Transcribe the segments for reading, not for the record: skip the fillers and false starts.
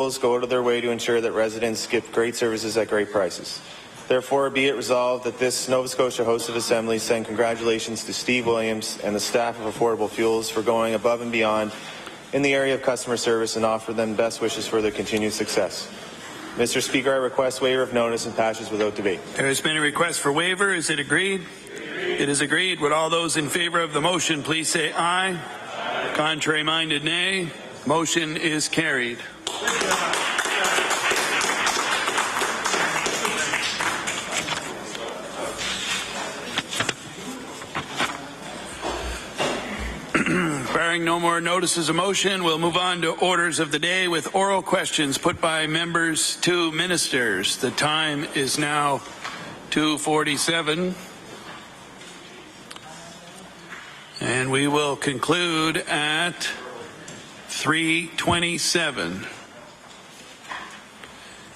go out of their way to ensure that residents get great services at great prices. Therefore, be it resolved that this Nova Scotia hosted assembly send congratulations to Steve Williams and the staff of Affordable Fuels for going above and beyond in the area of customer service and offer them best wishes for their continued success. Mr. Speaker, I request waiver of notice and passes without debate. There has been a request for waiver. Is it agreed? It is agreed. Would all those in favour of the motion please say aye. Aye. Contrary minded, nay. Motion is carried. Barring no more notices of motion, we'll move on to orders of the day with oral questions put by members to ministers. The time is now 2:47. And we will conclude at 3:27.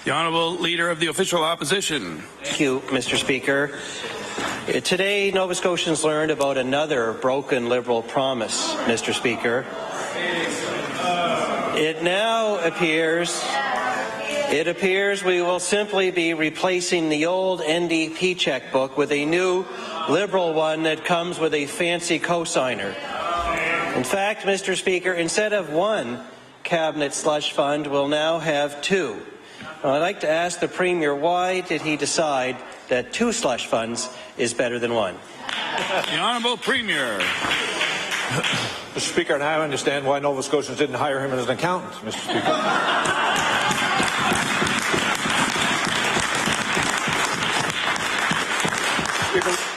The Honourable Leader of the Official Opposition. Thank you, Mr. Speaker. Today, Nova Scotians learned about another broken Liberal promise, Mr. Speaker. It appears we will simply be replacing the old NDP checkbook with a new Liberal one that comes with a fancy cosigner. In fact, Mr. Speaker, instead of one cabinet slush fund, we'll now have two. I'd like to ask the Premier, why did he decide that two slush funds is better than one? The Honourable Premier. Mr. Speaker, and I understand why Nova Scotians didn't hire him as an accountant, Mr. Speaker.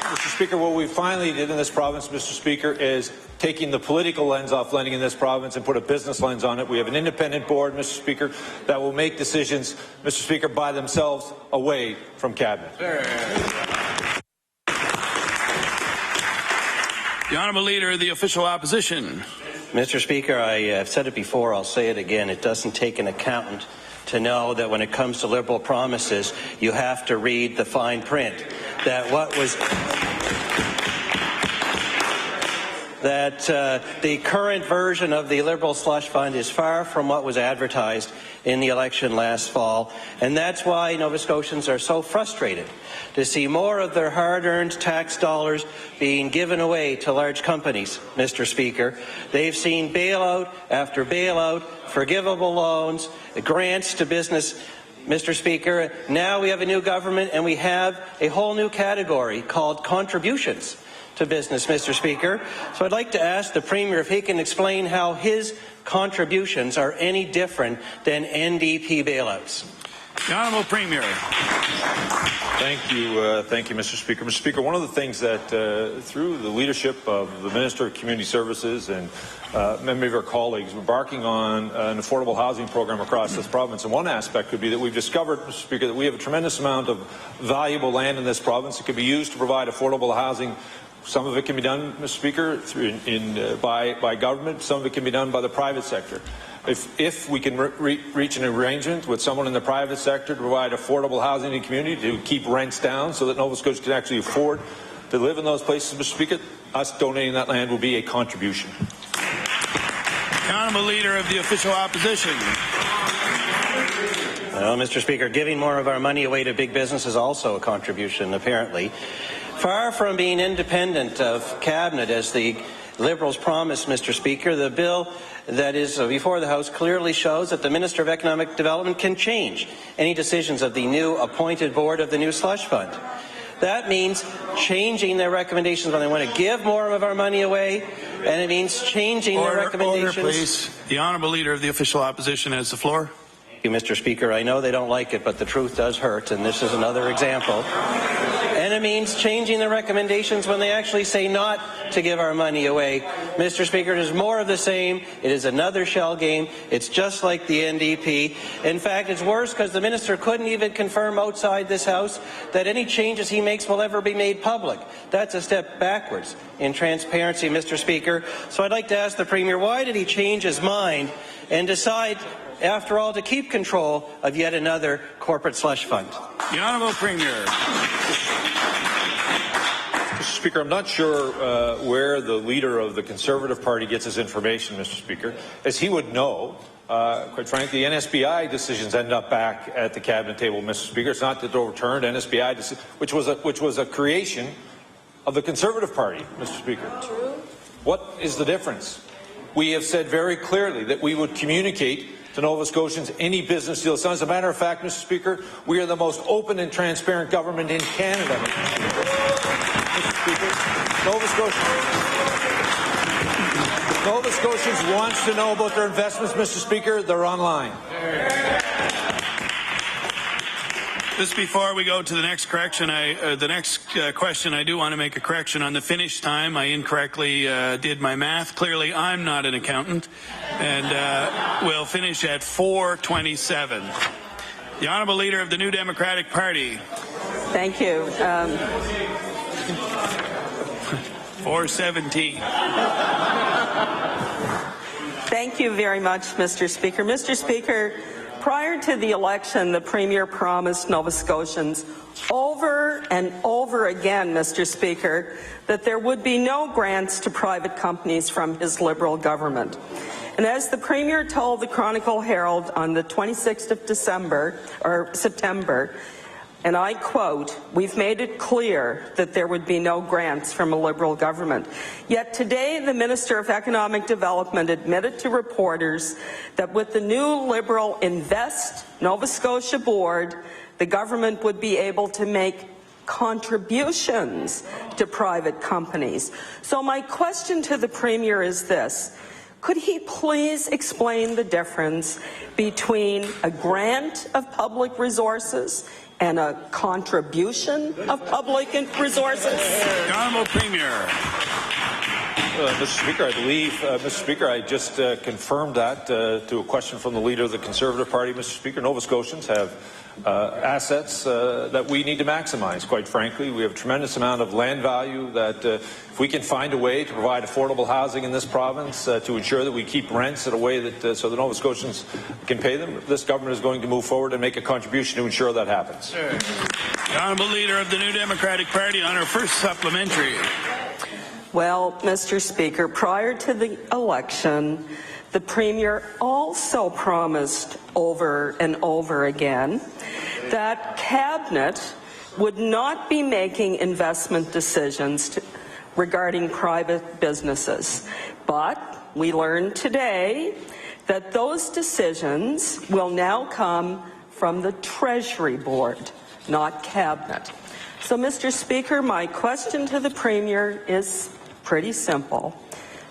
Mr. Speaker, what we finally did in this province, Mr. Speaker, is taking the political lens off lending in this province and put a business lens on it. We have an independent board, Mr. Speaker, that will make decisions, Mr. Speaker, by themselves away from Cabinet. The Honourable Leader of the Official Opposition. Mr. Speaker, I've said it before, I'll say it again. It doesn't take an accountant to know that when it comes to Liberal promises, you have to read the fine print. The current version of the Liberal slush fund is far from what was advertised in the election last fall, and that's why Nova Scotians are so frustrated to see more of their hard-earned tax dollars being given away to large companies, Mr. Speaker. They've seen bailout after bailout, forgivable loans, grants to business. Mr. Speaker, now we have a new government and we have a whole new category called contributions to business, Mr. Speaker. So I'd like to ask the Premier if he can explain how his contributions are any different than NDP bailouts. The Honourable Premier. Thank you, Mr. Speaker. Mr. Speaker, one of the things that, through the leadership of the Minister of Community Services and many of our colleagues, we're embarking on an affordable housing program across this province. And one aspect could be that we've discovered, Mr. Speaker, that we have a tremendous amount of valuable land in this province that could be used to provide affordable housing. Some of it can be done, Mr. Speaker, by government. Some of it can be done by the private sector. If we can reach an arrangement with someone in the private sector to provide affordable housing in the community, to keep rents down so that Nova Scotia can actually afford to live in those places, Mr. Speaker, us donating that land will be a contribution. The Honourable Leader of the Official Opposition. Well, Mr. Speaker, giving more of our money away to big business is also a contribution, apparently. Far from being independent of Cabinet, as the Liberals promised, Mr. Speaker, the bill that is before the House clearly shows that the Minister of Economic Development can change any decisions of the new appointed board of the new slush fund. That means changing their recommendations when they want to give more of our money away, and it means changing their recommendations. Order, please. The Honourable Leader of the Official Opposition has the floor. Thank you, Mr. Speaker. I know they don't like it, but the truth does hurt, and this is another example. And it means changing the recommendations when they actually say not to give our money away. Mr. Speaker, it is more of the same. It is another shell game. It's just like the NDP. In fact, it's worse because the minister couldn't even confirm outside this House that any changes he makes will ever be made public. That's a step backwards in transparency, Mr. Speaker. So I'd like to ask the Premier, why did he change his mind and decide, after all, to keep control of yet another corporate slush fund? The Honourable Premier. Mr. Speaker, I'm not sure where the leader of the Conservative Party gets his information, Mr. Speaker. As he would know, quite frankly, NSBI decisions end up back at the cabinet table, Mr. Speaker. It's not that they're overturned. NSBI, which was a creation of the Conservative Party, Mr. Speaker. True. What is the difference? We have said very clearly that we would communicate to Nova Scotians any business deal. So as a matter of fact, Mr. Speaker, we are the most open and transparent government in Canada, Mr. Speaker. Nova Scotians wants to know about their investments, Mr. Speaker. They're online. Just before we go to the next correction, question, I do want to make a correction on the finish time. I incorrectly did my math. Clearly, I'm not an accountant, and we'll finish at 4:27. The Honourable Leader of the New Democratic Party. Thank you. 4:17. Thank you very much, Mr. Speaker. Mr. Speaker, prior to the election, the Premier promised Nova Scotians over and over again, Mr. Speaker, that there would be no grants to private companies from his Liberal government. And as the Premier told the Chronicle Herald on the 26th of September, and I quote, "We've made it clear that there would be no grants from a Liberal government." Yet today, the Minister of Economic Development admitted to reporters that with the new Liberal Invest Nova Scotia board, the government would be able to make contributions to private companies. So my question to the Premier is this. Could he please explain the difference between a grant of public resources and a contribution of public resources? The Honourable Premier. Mr. Speaker, I believe, Mr. Speaker, I just confirmed that to a question from the Leader of the Conservative Party, Mr. Speaker. Nova Scotians have assets that we need to maximize, quite frankly. We have a tremendous amount of land value that if we can find a way to provide affordable housing in this province to ensure that we keep rents at a way that so the Nova Scotians can pay them, this government is going to move forward and make a contribution to ensure that happens. The Honourable Leader of the New Democratic Party on her first supplementary. Well, Mr. Speaker, prior to the election, the Premier also promised over and over again that Cabinet would not be making investment decisions regarding private businesses. But we learned today that those decisions will now come from the Treasury Board, not Cabinet. So, Mr. Speaker, my question to the Premier is pretty simple.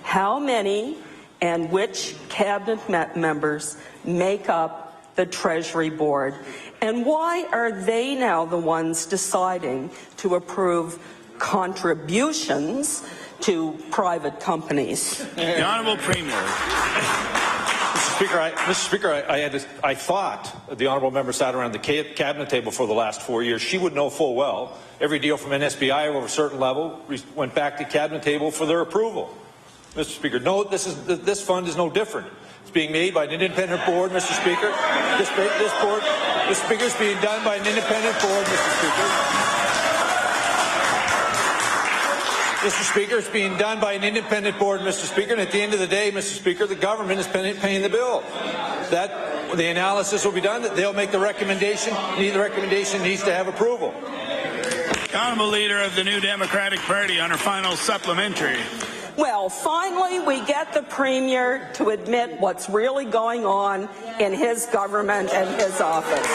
How many and which Cabinet members make up the Treasury Board? And why are they now the ones deciding to approve contributions to private companies? The Honourable Premier. Mr. Speaker, I thought the Honourable Member sat around the Cabinet table for the last 4 years. She would know full well every deal from NSBI over a certain level went back to Cabinet table for their approval. Mr. Speaker, no, this fund is no different. It's being made by an independent board, Mr. Speaker. This board, Mr. Speaker, is being done by an independent board, Mr. Speaker. Mr. Speaker, it's being done by an independent board, Mr. Speaker, and at the end of the day, Mr. Speaker, the government is paying the bill. The analysis will be done. They'll make the recommendation. The recommendation needs to have approval. Honourable Leader of the New Democratic Party on her final supplementary. Well, finally, we get the Premier to admit what's really going on in his government and his office.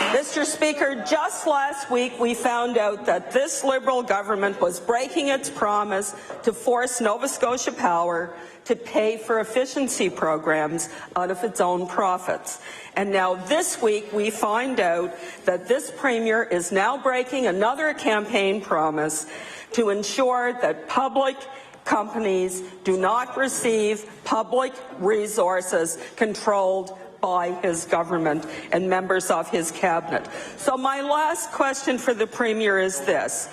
Mr. Speaker, just last week we found out that this Liberal government was breaking its promise to force Nova Scotia Power to pay for efficiency programs out of its own profits. And now this week we find out that this Premier is now breaking another campaign promise to ensure that public companies do not receive public resources controlled by his government and members of his cabinet. So my last question for the Premier is this.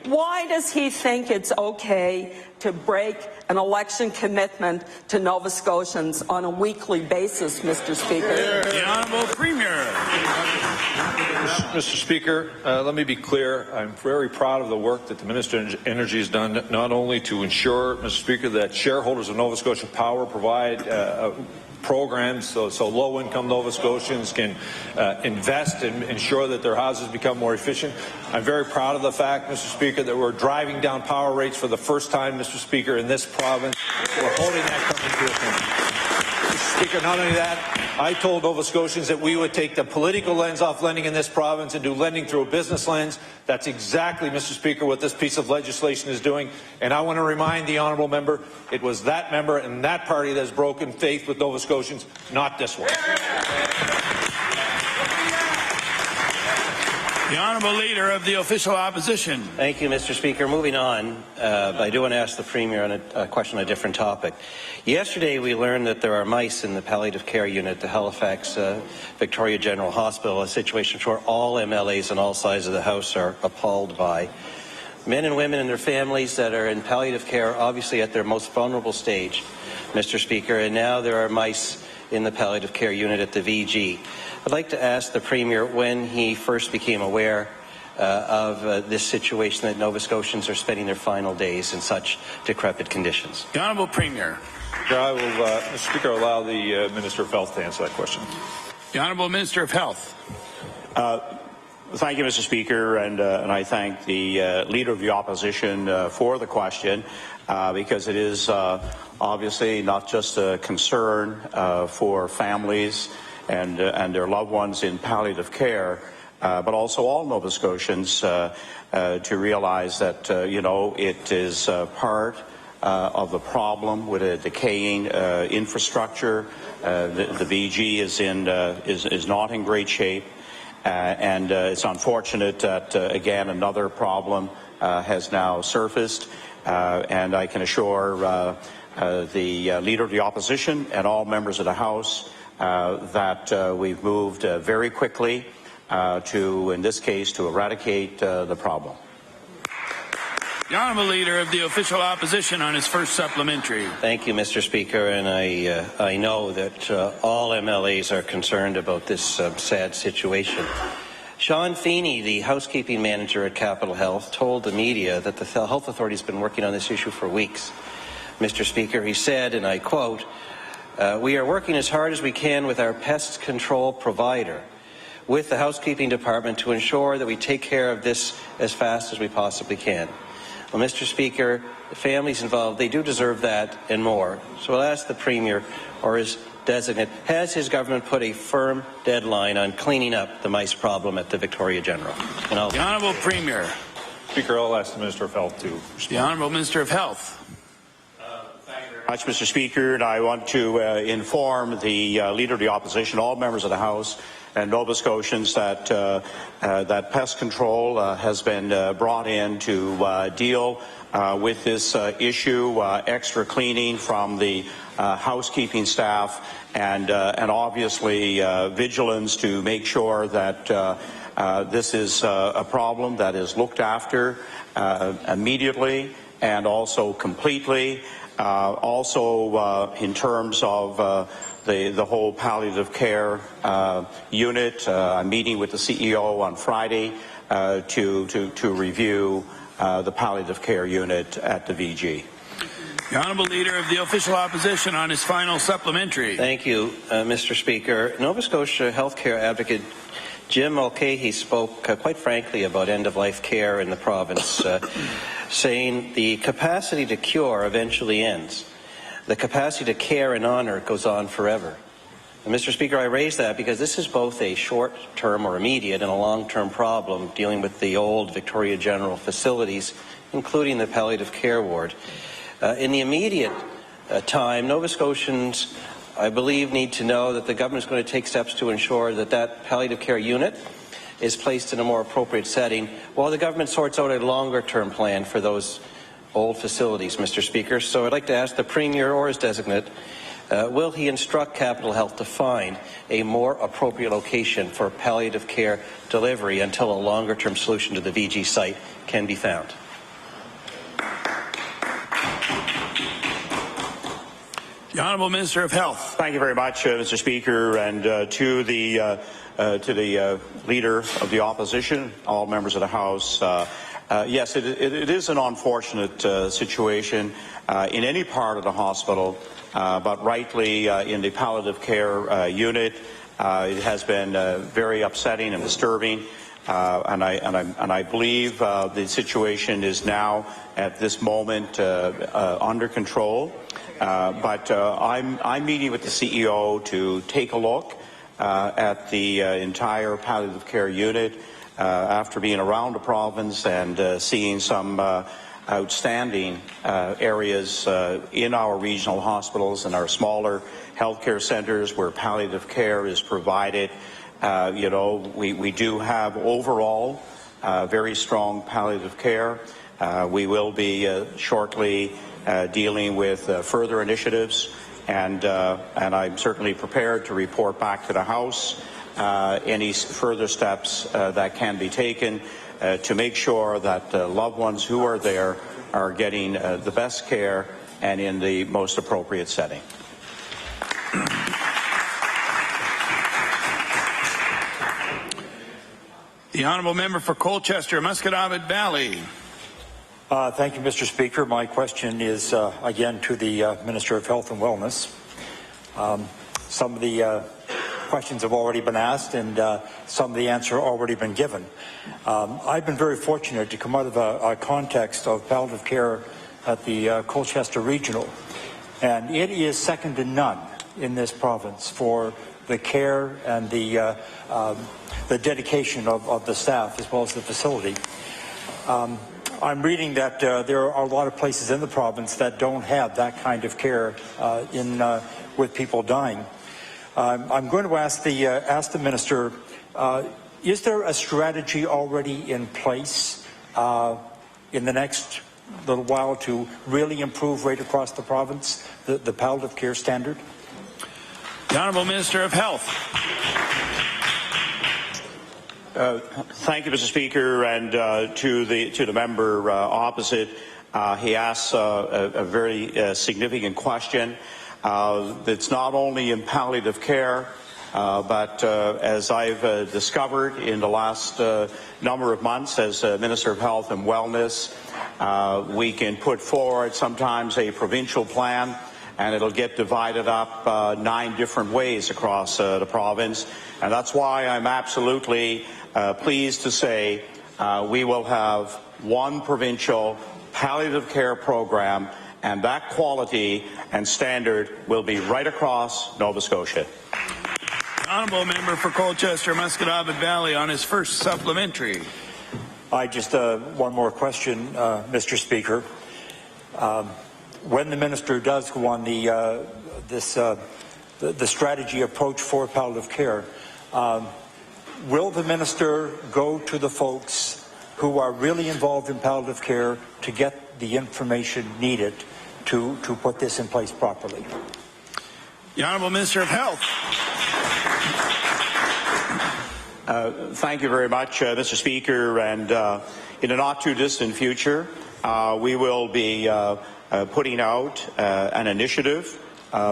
Why does he think it's okay to break an election commitment to Nova Scotians on a weekly basis, Mr. Speaker? The Honourable Premier. Mr. Speaker, let me be clear. I'm very proud of the work that the Minister of Energy has done, not only to ensure, Mr. Speaker, that shareholders of Nova Scotia Power provide programs so low-income Nova Scotians can invest and ensure that their houses become more efficient. I'm very proud of the fact, Mr. Speaker, that we're driving down power rates for the first time, Mr. Speaker, in this province. We're holding that coming to a finish. Mr. Speaker, not only that, I told Nova Scotians that we would take the political lens off lending in this province and do lending through a business lens. That's exactly, Mr. Speaker, what this piece of legislation is doing. And I want to remind the honourable member, it was that member and that party that has broken faith with Nova Scotians, not this one. The Honourable Leader of the Official Opposition. Thank you, Mr. Speaker. Moving on, I do want to ask the Premier on a question on a different topic. Yesterday, we learned that there are mice in the palliative care unit at the Halifax Victoria General Hospital, a situation which all MLAs on all sides of the House are appalled by. Men and women and their families that are in palliative care are obviously at their most vulnerable stage, Mr. Speaker, and now there are mice in the palliative care unit at the VG. I'd like to ask the Premier when he first became aware of this situation that Nova Scotians are spending their final days in such decrepit conditions. The Honourable Premier. I will, Mr. Speaker, allow the Minister of Health to answer that question. The Honourable Minister of Health. Thank you, Mr. Speaker, and I thank the Leader of the Opposition for the question because it is obviously not just a concern for families and their loved ones in palliative care, but also all Nova Scotians to realize that, it is part of the problem with a decaying infrastructure. The VG is not in great shape, and it's unfortunate that, again, another problem has now surfaced, and I can assure the Leader of the Opposition and all members of the House that we've moved very quickly to, in this case, to eradicate the problem. The Honourable Leader of the Official Opposition on his first supplementary. Thank you, Mr. Speaker, and I know that all MLAs are concerned about this sad situation. Sean Feeney, the housekeeping manager at Capital Health, told the media that the health authority has been working on this issue for weeks. Mr. Speaker, he said, and I quote, "We are working as hard as we can with our pest control provider, with the housekeeping department to ensure that we take care of this as fast as we possibly can." Well, Mr. Speaker, the families involved, they do deserve that and more. So I'll ask the Premier or his designate, has his government put a firm deadline on cleaning up the mice problem at the Victoria General? And the Honourable Premier. Speaker, I'll ask the Minister of Health to respond. The Honourable Minister of Health. Thank you very much, Mr. Speaker, and I want to inform the Leader of the Opposition, all members of the House, and Nova Scotians that that pest control has been brought in to deal with this issue, extra cleaning from the housekeeping staff, and obviously vigilance to make sure that this is a problem that is looked after immediately and also completely. Also in terms of the whole palliative care unit. I'm meeting with the CEO on Friday to review the palliative care unit at the VG. The Honourable Leader of the Official Opposition on his final supplementary. Thank you, Mr. Speaker. Nova Scotia healthcare advocate Jim Mulcahy spoke quite frankly about end-of-life care in the province, saying the capacity to cure eventually ends. The capacity to care and honour goes on forever. And Mr. Speaker, I raise that because this is both a short-term or immediate and a long-term problem dealing with the old Victoria General facilities, including the palliative care ward. In the immediate time, Nova Scotians, I believe, need to know that the government is going to take steps to ensure that that palliative care unit is placed in a more appropriate setting while the government sorts out a longer-term plan for those old facilities, Mr. Speaker. So I'd like to ask the Premier or his designate, will he instruct Capital Health to find a more appropriate location for palliative care delivery until a longer-term solution to the VG site can be found? The Honourable Minister of Health. Thank you very much, Mr. Speaker, and to the Leader of the Opposition, all members of the House. Yes, it is an unfortunate situation in any part of the hospital, but rightly in the palliative care unit, it has been very upsetting and disturbing. And I believe the situation is now at this moment under control. But I'm meeting with the CEO to take a look at the entire palliative care unit after being around the province and seeing some outstanding areas in our regional hospitals and our smaller healthcare centres where palliative care is provided. You know, we do have overall very strong palliative care. We will be shortly dealing with further initiatives, and I'm certainly prepared to report back to the House any further steps that can be taken to make sure that loved ones who are there are getting the best care and in the most appropriate setting. The Honourable Member for Colchester, Musquodoboit Valley. Thank you, Mr. Speaker. My question is again to the Minister of Health and Wellness. Some of the questions have already been asked and some of the answer already been given. I've been very fortunate to come out of a context of palliative care at the Colchester Regional, and it is second to none in this province for the care and the dedication of the staff as well as the facility. I'm reading that there are a lot of places in the province that don't have that kind of care with people dying. I'm going to ask the Minister, is there a strategy already in place in the next little while to really improve right across the province the palliative care standard? The Honourable Minister of Health. Thank you, Mr. Speaker, and to the member opposite. He asks a very significant question. It's not only in palliative care, but as I've discovered in the last number of months as Minister of Health and Wellness, we can put forward sometimes a provincial plan, and it'll get divided up 9 different ways across the province. And that's why I'm absolutely pleased to say we will have one provincial palliative care program, and that quality and standard will be right across Nova Scotia. Honourable Member for Colchester, Musquodoboit Valley on his first supplementary. I just one more question, Mr. Speaker. When the minister does go on the strategy approach for palliative care, will the minister go to the folks who are really involved in palliative care to get the information needed to put this in place properly? The Honourable Minister of Health. Thank you very much, Mr. Speaker. And in a not too distant future, we will be putting out an initiative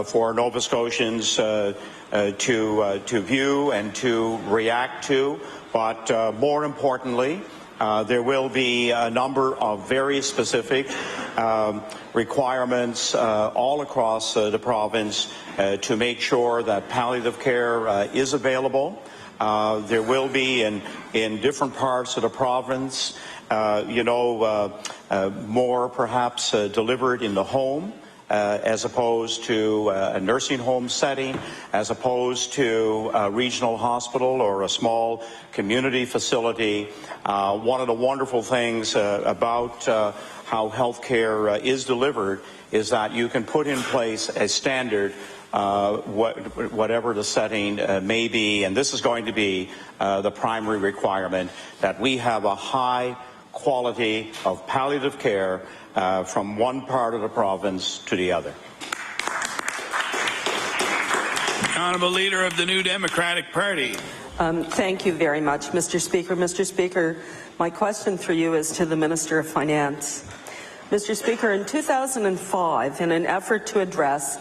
for Nova Scotians to view and to react to, but more importantly, there will be a number of very specific requirements all across the province to make sure that palliative care is available. There will be in different parts of the province, more perhaps delivered in the home, as opposed to a nursing home setting, as opposed to a regional hospital or a small community facility. One of the wonderful things about how healthcare is delivered is that you can put in place a standard, whatever the setting may be, and this is going to be the primary requirement, that we have a high quality of palliative care from one part of the province to the other. Honourable Leader of the New Democratic Party. Thank you very much, Mr. Speaker. Mr. Speaker, my question for you is to the Minister of Finance. Mr. Speaker, in 2005, in an effort to address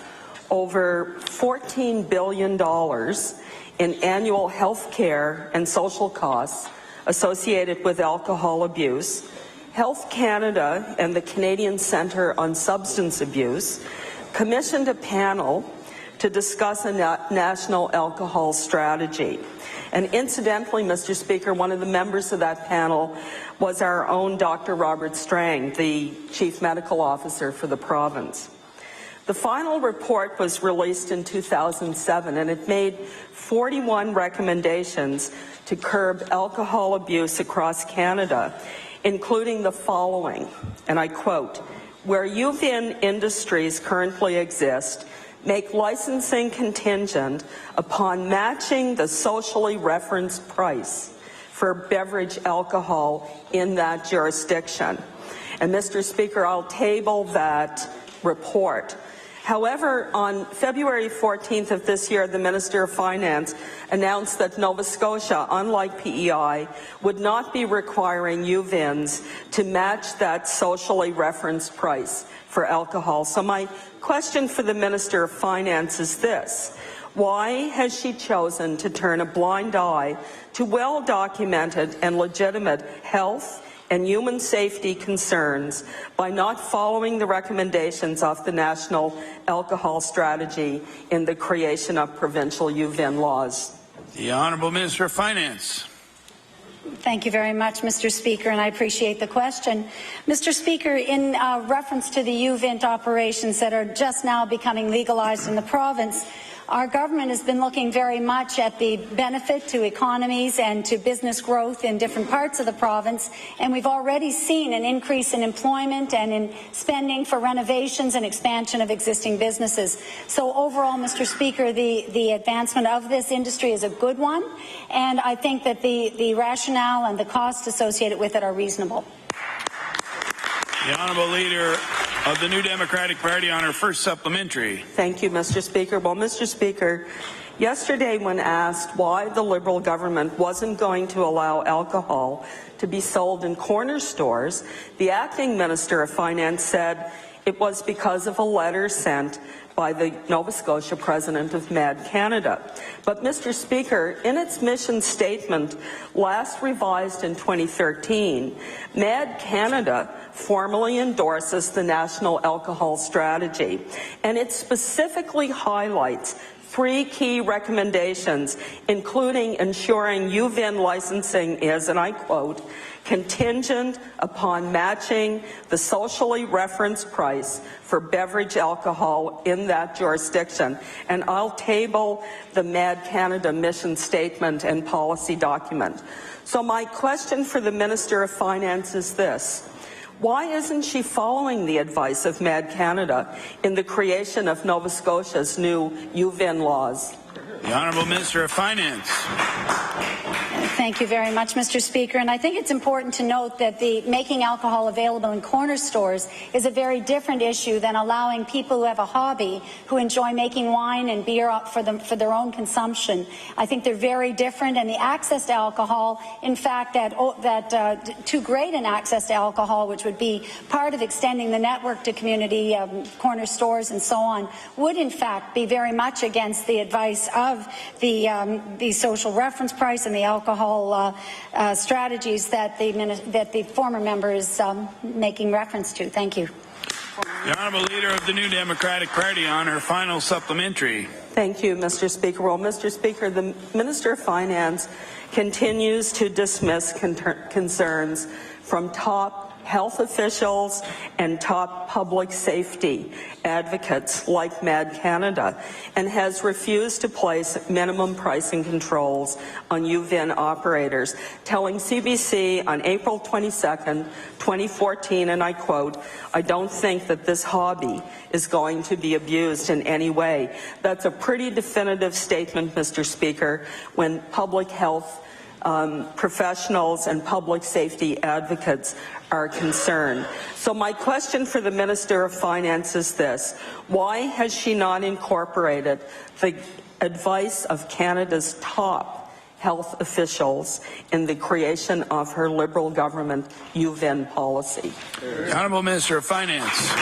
over $14 billion in annual health care and social costs associated with alcohol abuse, Health Canada and the Canadian Centre on Substance Abuse commissioned a panel to discuss a national alcohol strategy. And incidentally, Mr. Speaker, one of the members of that panel was our own Dr. Robert Strang, the Chief Medical Officer for the province. The final report was released in 2007, and it made 41 recommendations to curb alcohol abuse across Canada, including the following, and I quote, "Where UVIN industries currently exist, make licensing contingent upon matching the socially referenced price for beverage alcohol in that jurisdiction." And Mr. Speaker, I'll table that report. However, on February 14th of this year, the Minister of Finance announced that Nova Scotia, unlike PEI, would not be requiring UVINs to match that socially referenced price for alcohol. So my question for the Minister of Finance is this: why has she chosen to turn a blind eye to well-documented and legitimate health and human safety concerns by not following the recommendations of the National Alcohol Strategy in the creation of provincial UVIN laws? The Honourable Minister of Finance. Thank you very much, Mr. Speaker, and I appreciate the question. Mr. Speaker, in reference to the UVIN operations that are just now becoming legalized in the province, our government has been looking very much at the benefit to economies and to business growth in different parts of the province, and we've already seen an increase in employment and in spending for renovations and expansion of existing businesses. So overall, Mr. Speaker, the advancement of this industry is a good one, and I think that the rationale and the costs associated with it are reasonable. The Honourable Leader of the New Democratic Party on her first supplementary. Thank you, Mr. Speaker. Well, Mr. Speaker, yesterday when asked why the Liberal government wasn't going to allow alcohol to be sold in corner stores, the acting Minister of Finance said it was because of a letter sent by the Nova Scotia president of MAD Canada. But, Mr. Speaker, in its mission statement, last revised in 2013, MAD Canada formally endorses the National Alcohol Strategy, and it specifically highlights 3 key recommendations, including ensuring UVIN licensing is, and I quote, contingent upon matching the socially referenced price for beverage alcohol in that jurisdiction. And I'll table the MAD Canada mission statement and policy document. So my question for the Minister of Finance is this: why isn't she following the advice of MAD Canada in the creation of Nova Scotia's new UVIN laws? The Honourable Minister of Finance. Thank you very much, Mr. Speaker. And I think it's important to note that the making alcohol available in corner stores is a very different issue than allowing people who have a hobby, who enjoy making wine and beer for their own consumption. I think they're very different, and the access to alcohol, in fact, too great an access to alcohol, which would be part of extending the network to community corner stores and so on, would in fact be very much against the advice of the social reference price and the alcohol strategies that the former member is making reference to. Thank you. The Honourable Leader of the New Democratic Party on her final supplementary. Thank you, Mr. Speaker. Well, Mr. Speaker, the Minister of Finance continues to dismiss concerns from top health officials and top public safety advocates like MAD Canada, and has refused to place minimum pricing controls on UVIN operators, telling CBC on April 22nd, 2014, and I quote, "I don't think that this hobby is going to be abused in any way." That's a pretty definitive statement, Mr. Speaker, when public health professionals and public safety advocates are concerned. So my question for the Minister of Finance is this: why has she not incorporated the advice of Canada's top health officials in the creation of her Liberal government UVIN policy? The Honourable Minister of Finance.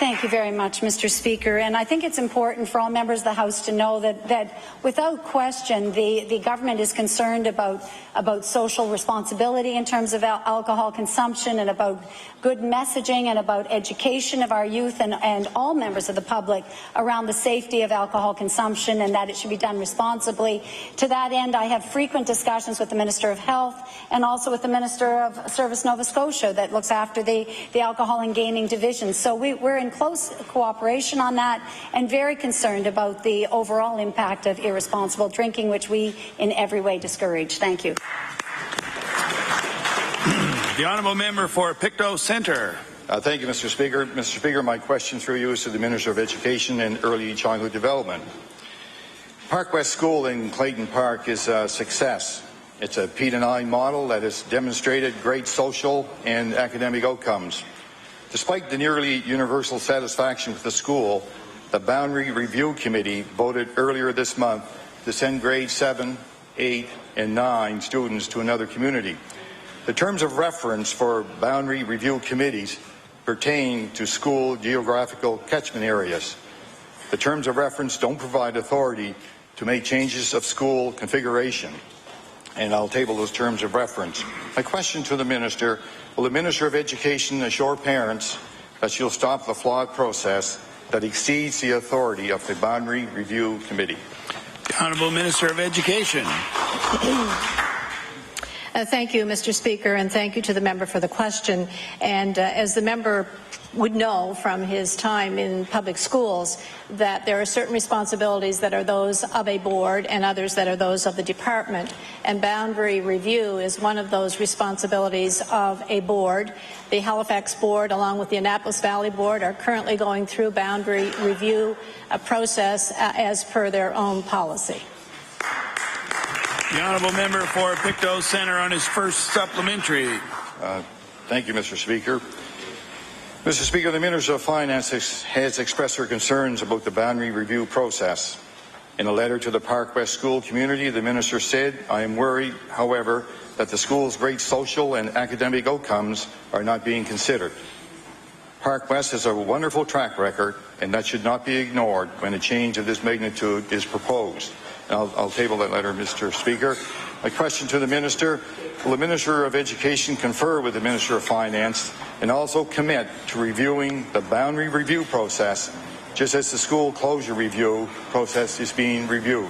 Thank you very much, Mr. Speaker. And I think it's important for all members of the House to know that without question, the government is concerned about social responsibility in terms of alcohol consumption and about good messaging and about education of our youth and all members of the public around the safety of alcohol consumption and that it should be done responsibly. To that end, I have frequent discussions with the Minister of Health and also with the Minister of Service Nova Scotia that looks after the Alcohol and Gaming Division. So we're in close cooperation on that and very concerned about the overall impact of irresponsible drinking, which we in every way discourage. Thank you. The honourable member for Pictou Centre. Thank you, Mr. Speaker. Mr. Speaker, my question through you is to the Minister of Education and Early Childhood Development. Park West School in Clayton Park is a success. It's a P-9 model that has demonstrated great social and academic outcomes. Despite the nearly universal satisfaction with the school, the Boundary Review Committee voted earlier this month to send grades 7, 8, and 9 students to another community. The terms of reference for Boundary Review Committees pertain to school geographical catchment areas. The terms of reference don't provide authority to make changes of school configuration, and I'll table those terms of reference. My question to the Minister: will the Minister of Education assure parents that she'll stop the flawed process that exceeds the authority of the Boundary Review Committee? The Honourable Minister of Education. Thank you, Mr. Speaker, and thank you to the member for the question. And as the member would know from his time in public schools, that there are certain responsibilities that are those of a board and others that are those of the department. And boundary review is one of those responsibilities of a board. The Halifax Board, along with the Annapolis Valley Board, are currently going through boundary review process as per their own policy. The honourable member for Pictou Centre on his first supplementary. Thank you, Mr. Speaker. Mr. Speaker, the Minister of Finance has expressed her concerns about the boundary review process. In a letter to the Park West school community, the Minister said, "I am worried, however, that the school's great social and academic outcomes are not being considered. Park West has a wonderful track record, and that should not be ignored when a change of this magnitude is proposed." I'll table that letter, Mr. Speaker. My question to the Minister: will the Minister of Education confer with the Minister of Finance and also commit to reviewing the boundary review process, just as the school closure review process is being reviewed?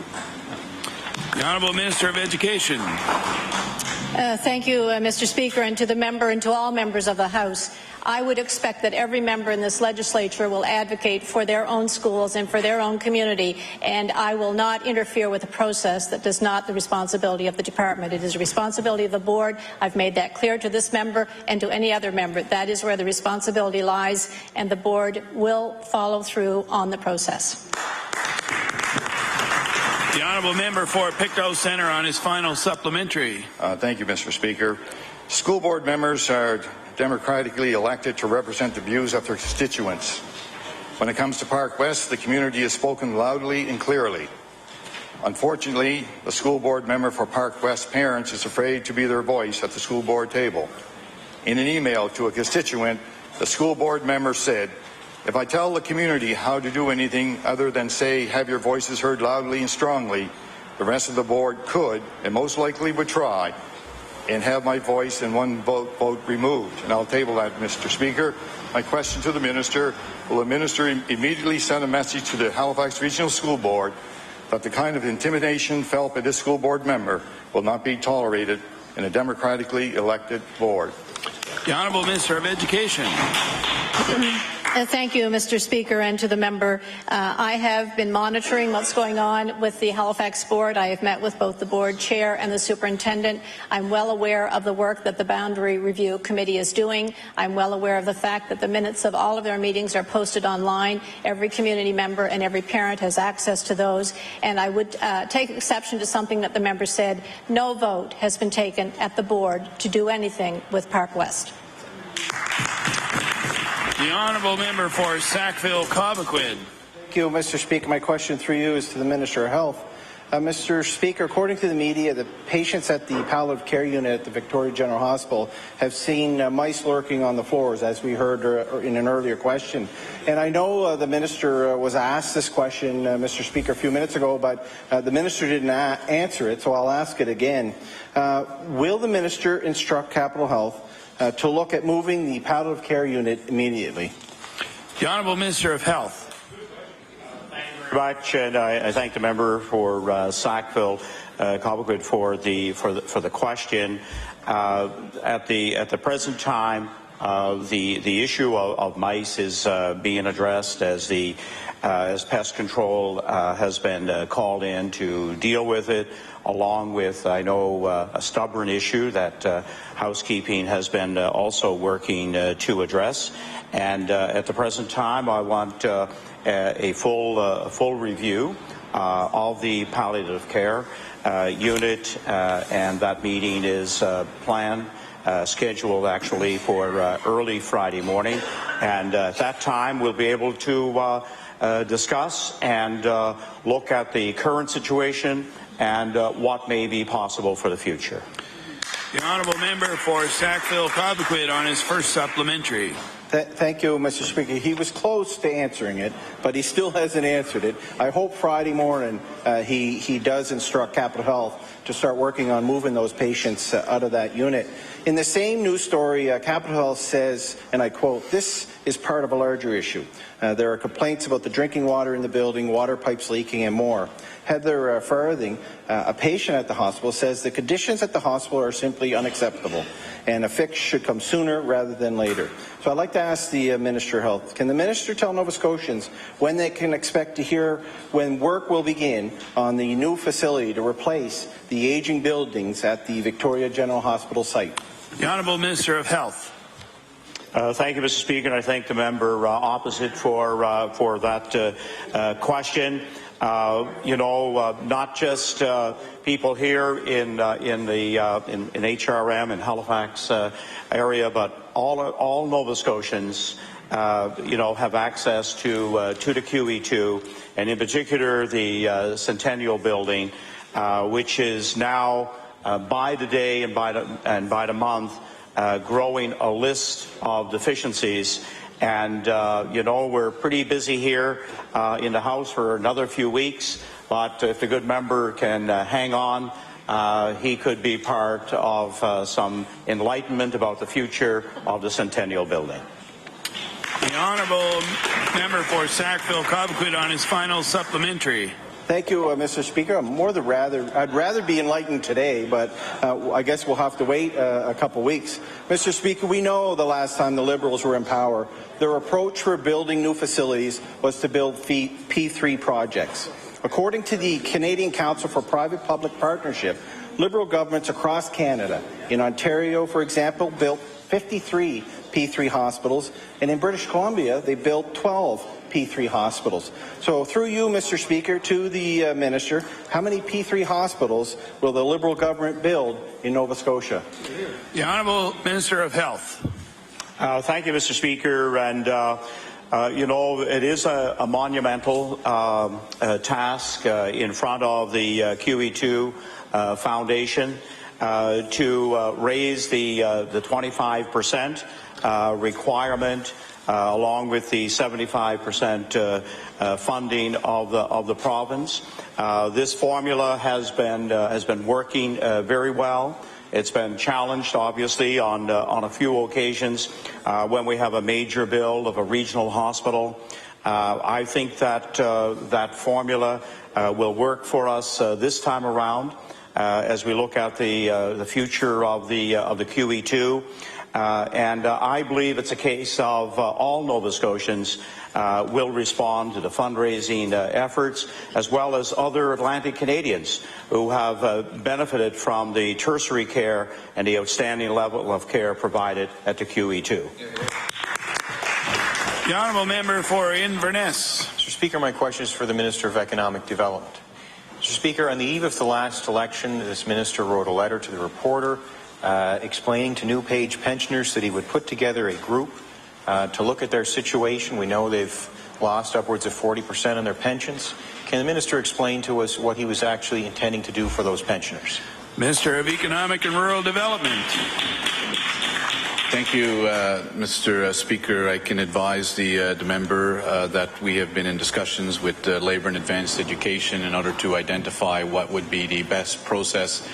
The Honourable Minister of Education. Thank you, Mr. Speaker, and to the member and to all members of the House. I would expect that every member in this legislature will advocate for their own schools and for their own community, and I will not interfere with a process that is not the responsibility of the department. It is the responsibility of the board. I've made that clear to this member and to any other member. That is where the responsibility lies, and the board will follow through on the process. The honourable member for Pictou Centre on his final supplementary. Thank you, Mr. Speaker. School board members are democratically elected to represent the views of their constituents. When it comes to Park West, the community has spoken loudly and clearly. Unfortunately, the school board member for Park West parents is afraid to be their voice at the school board table. In an email to a constituent, the school board member said, "If I tell the community how to do anything other than say, have your voices heard loudly and strongly, the rest of the board could, and most likely would try, and have my voice and one vote removed." And I'll table that, Mr. Speaker. My question to the Minister: will the Minister immediately send a message to the Halifax Regional School Board that the kind of intimidation felt by this school board member will not be tolerated in a democratically elected board? The Honourable Minister of Education. Thank you, Mr. Speaker, and to the member. I have been monitoring what's going on with the Halifax Board. I have met with both the board chair and the superintendent. I'm well aware of the work that the Boundary Review Committee is doing. I'm well aware of the fact that the minutes of all of their meetings are posted online. Every community member and every parent has access to those. And I would take exception to something that the member said. No vote has been taken at the board to do anything with Park West. The honourable member for Sackville-Cobequid. Thank you, Mr. Speaker. My question through you is to the Minister of Health. Mr. Speaker, according to the media, the patients at the palliative care unit at the Victoria General Hospital have seen mice lurking on the floors, as we heard in an earlier question. And I know the minister was asked this question, Mr. Speaker, a few minutes ago, but the minister didn't answer it, so I'll ask it again. Will the minister instruct Capital Health to look at moving the palliative care unit immediately? The Honourable Minister of Health. Much, and I thank the member for Sackville Cobequid for the question. At the present time, the issue of mice is being addressed as pest control has been called in to deal with it, along with, I know, a stubborn issue that housekeeping has been also working to address. And at the present time, I want a full review of the palliative care unit, and that meeting is scheduled actually for early Friday morning. And at that time, we'll be able to discuss and look at the current situation and what may be possible for the future. The Honourable Member for Sackville-Cobequid on his first supplementary. Thank you, Mr. Speaker. He was close to answering it, but he still hasn't answered it. I hope Friday morning he does instruct Capital Health to start working on moving those patients out of that unit. In the same news story, Capital Health says, and I quote, "This is part of a larger issue. There are complaints about the drinking water in the building, water pipes leaking, and more." Heather Farthing, a patient at the hospital, says the conditions at the hospital are simply unacceptable, and a fix should come sooner rather than later. So I'd like to ask the Minister of Health, can the Minister tell Nova Scotians when they can expect to hear when work will begin on the new facility to replace the aging buildings at the Victoria General Hospital site? The Honourable Minister of Health. Thank you, Mr. Speaker, and I thank the member opposite for that question. Not just people here in HRM and Halifax area, but all Nova Scotians, have access to the QE2, and in particular the Centennial Building, which is now by the day and by the month growing a list of deficiencies. And, we're pretty busy here in the House for another few weeks, but if the good member can hang on, he could be part of some enlightenment about the future of the Centennial Building. The Honourable Member for Sackville-Cobequid on his final supplementary. Thank you, Mr. Speaker. I'd rather be enlightened today, but I guess we'll have to wait a couple weeks. Mr. Speaker, we know the last time the Liberals were in power, their approach for building new facilities was to build P3 projects. According to the Canadian Council for Private-Public Partnership, Liberal governments across Canada, in Ontario, for example, built 53 P3 hospitals, and in British Columbia, they built 12 P3 hospitals. So through you, Mr. Speaker, to the Minister, how many P3 hospitals will the Liberal government build in Nova Scotia? The Honourable Minister of Health. Thank you, Mr. Speaker. And, it is a monumental task in front of the QE2 Foundation to raise the 25% requirement along with the 75% funding of the province. This formula has been working very well. It's been challenged, obviously, on a few occasions when we have a major build of a regional hospital. I think that that formula will work for us this time around as we look at the future of the QE2. And I believe it's a case of all Nova Scotians will respond to the fundraising efforts, as well as other Atlantic Canadians who have benefited from the tertiary care and the outstanding level of care provided at the QE2. The Honourable Member for Inverness. Mr. Speaker, my question is for the Minister of Economic Development. Mr. Speaker, on the eve of the last election, this minister wrote a letter to the reporter explaining to New Page pensioners that he would put together a group to look at their situation. We know they've lost upwards of 40% on their pensions. Can the minister explain to us what he was actually intending to do for those pensioners? Minister of Economic and Rural Development. Thank you, Mr. Speaker. I can advise the member that we have been in discussions with Labour and Advanced Education in order to identify what would be the best process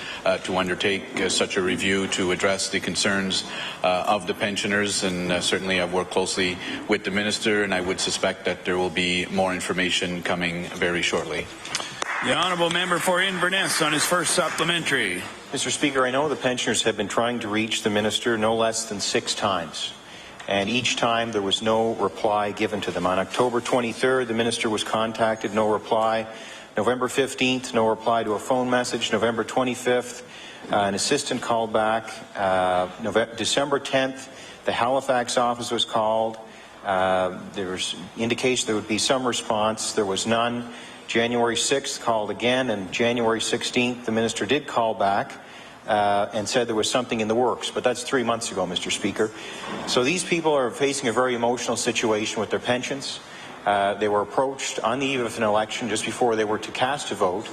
to undertake such a review to address the concerns of the pensioners, and certainly I've worked closely with the minister, and I would suspect that there will be more information coming very shortly. The honourable member for Inverness on his first supplementary. Mr. Speaker, I know the pensioners have been trying to reach the minister no less than 6 times, and each time there was no reply given to them. On October 23rd, the minister was contacted, no reply. November 15th, no reply to a phone message. November 25th, an assistant called back. December 10th, the Halifax office was called. There was indication there would be some response. There was none. January 6th called again, and January 16th the minister did call back and said there was something in the works, but that's 3 months ago, Mr. Speaker. So these people are facing a very emotional situation with their pensions. They were approached on the eve of an election just before they were to cast a vote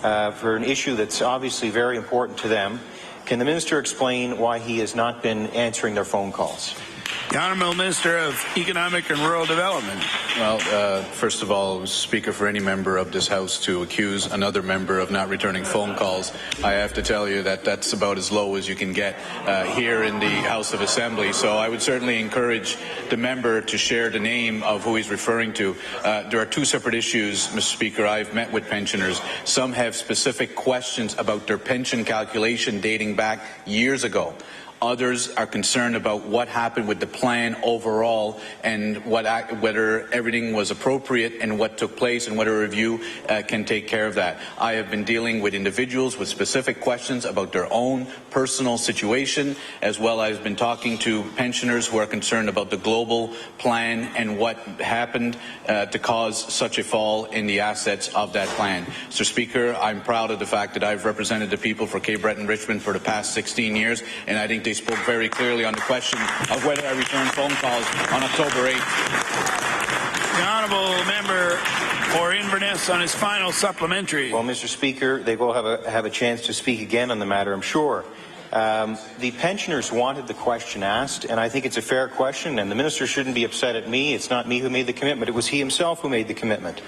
for an issue that's obviously very important to them. Can the minister explain why he has not been answering their phone calls? The Honourable Minister of Economic and Rural Development. Well, first of all, Speaker, for any member of this House to accuse another member of not returning phone calls, I have to tell you that that's about as low as you can get here in the House of Assembly. So I would certainly encourage the member to share the name of who he's referring to. There are 2 separate issues, Mr. Speaker. I've met with pensioners. Some have specific questions about their pension calculation dating back years ago. Others are concerned about what happened with the plan overall and whether everything was appropriate and what took place and whether a review can take care of that. I have been dealing with individuals with specific questions about their own personal situation, as well as been talking to pensioners who are concerned about the global plan and what happened to cause such a fall in the assets of that plan. Mr. Speaker, I'm proud of the fact that I've represented the people for Cape Breton Richmond for the past 16 years, and I think they spoke very clearly on the question of whether I returned phone calls on October 8th. The honourable member for Inverness on his final supplementary. Well, Mr. Speaker, they will have a chance to speak again on the matter, I'm sure. The pensioners wanted the question asked, and I think it's a fair question, and the minister shouldn't be upset at me. It's not me who made the commitment. It was he himself who made the commitment.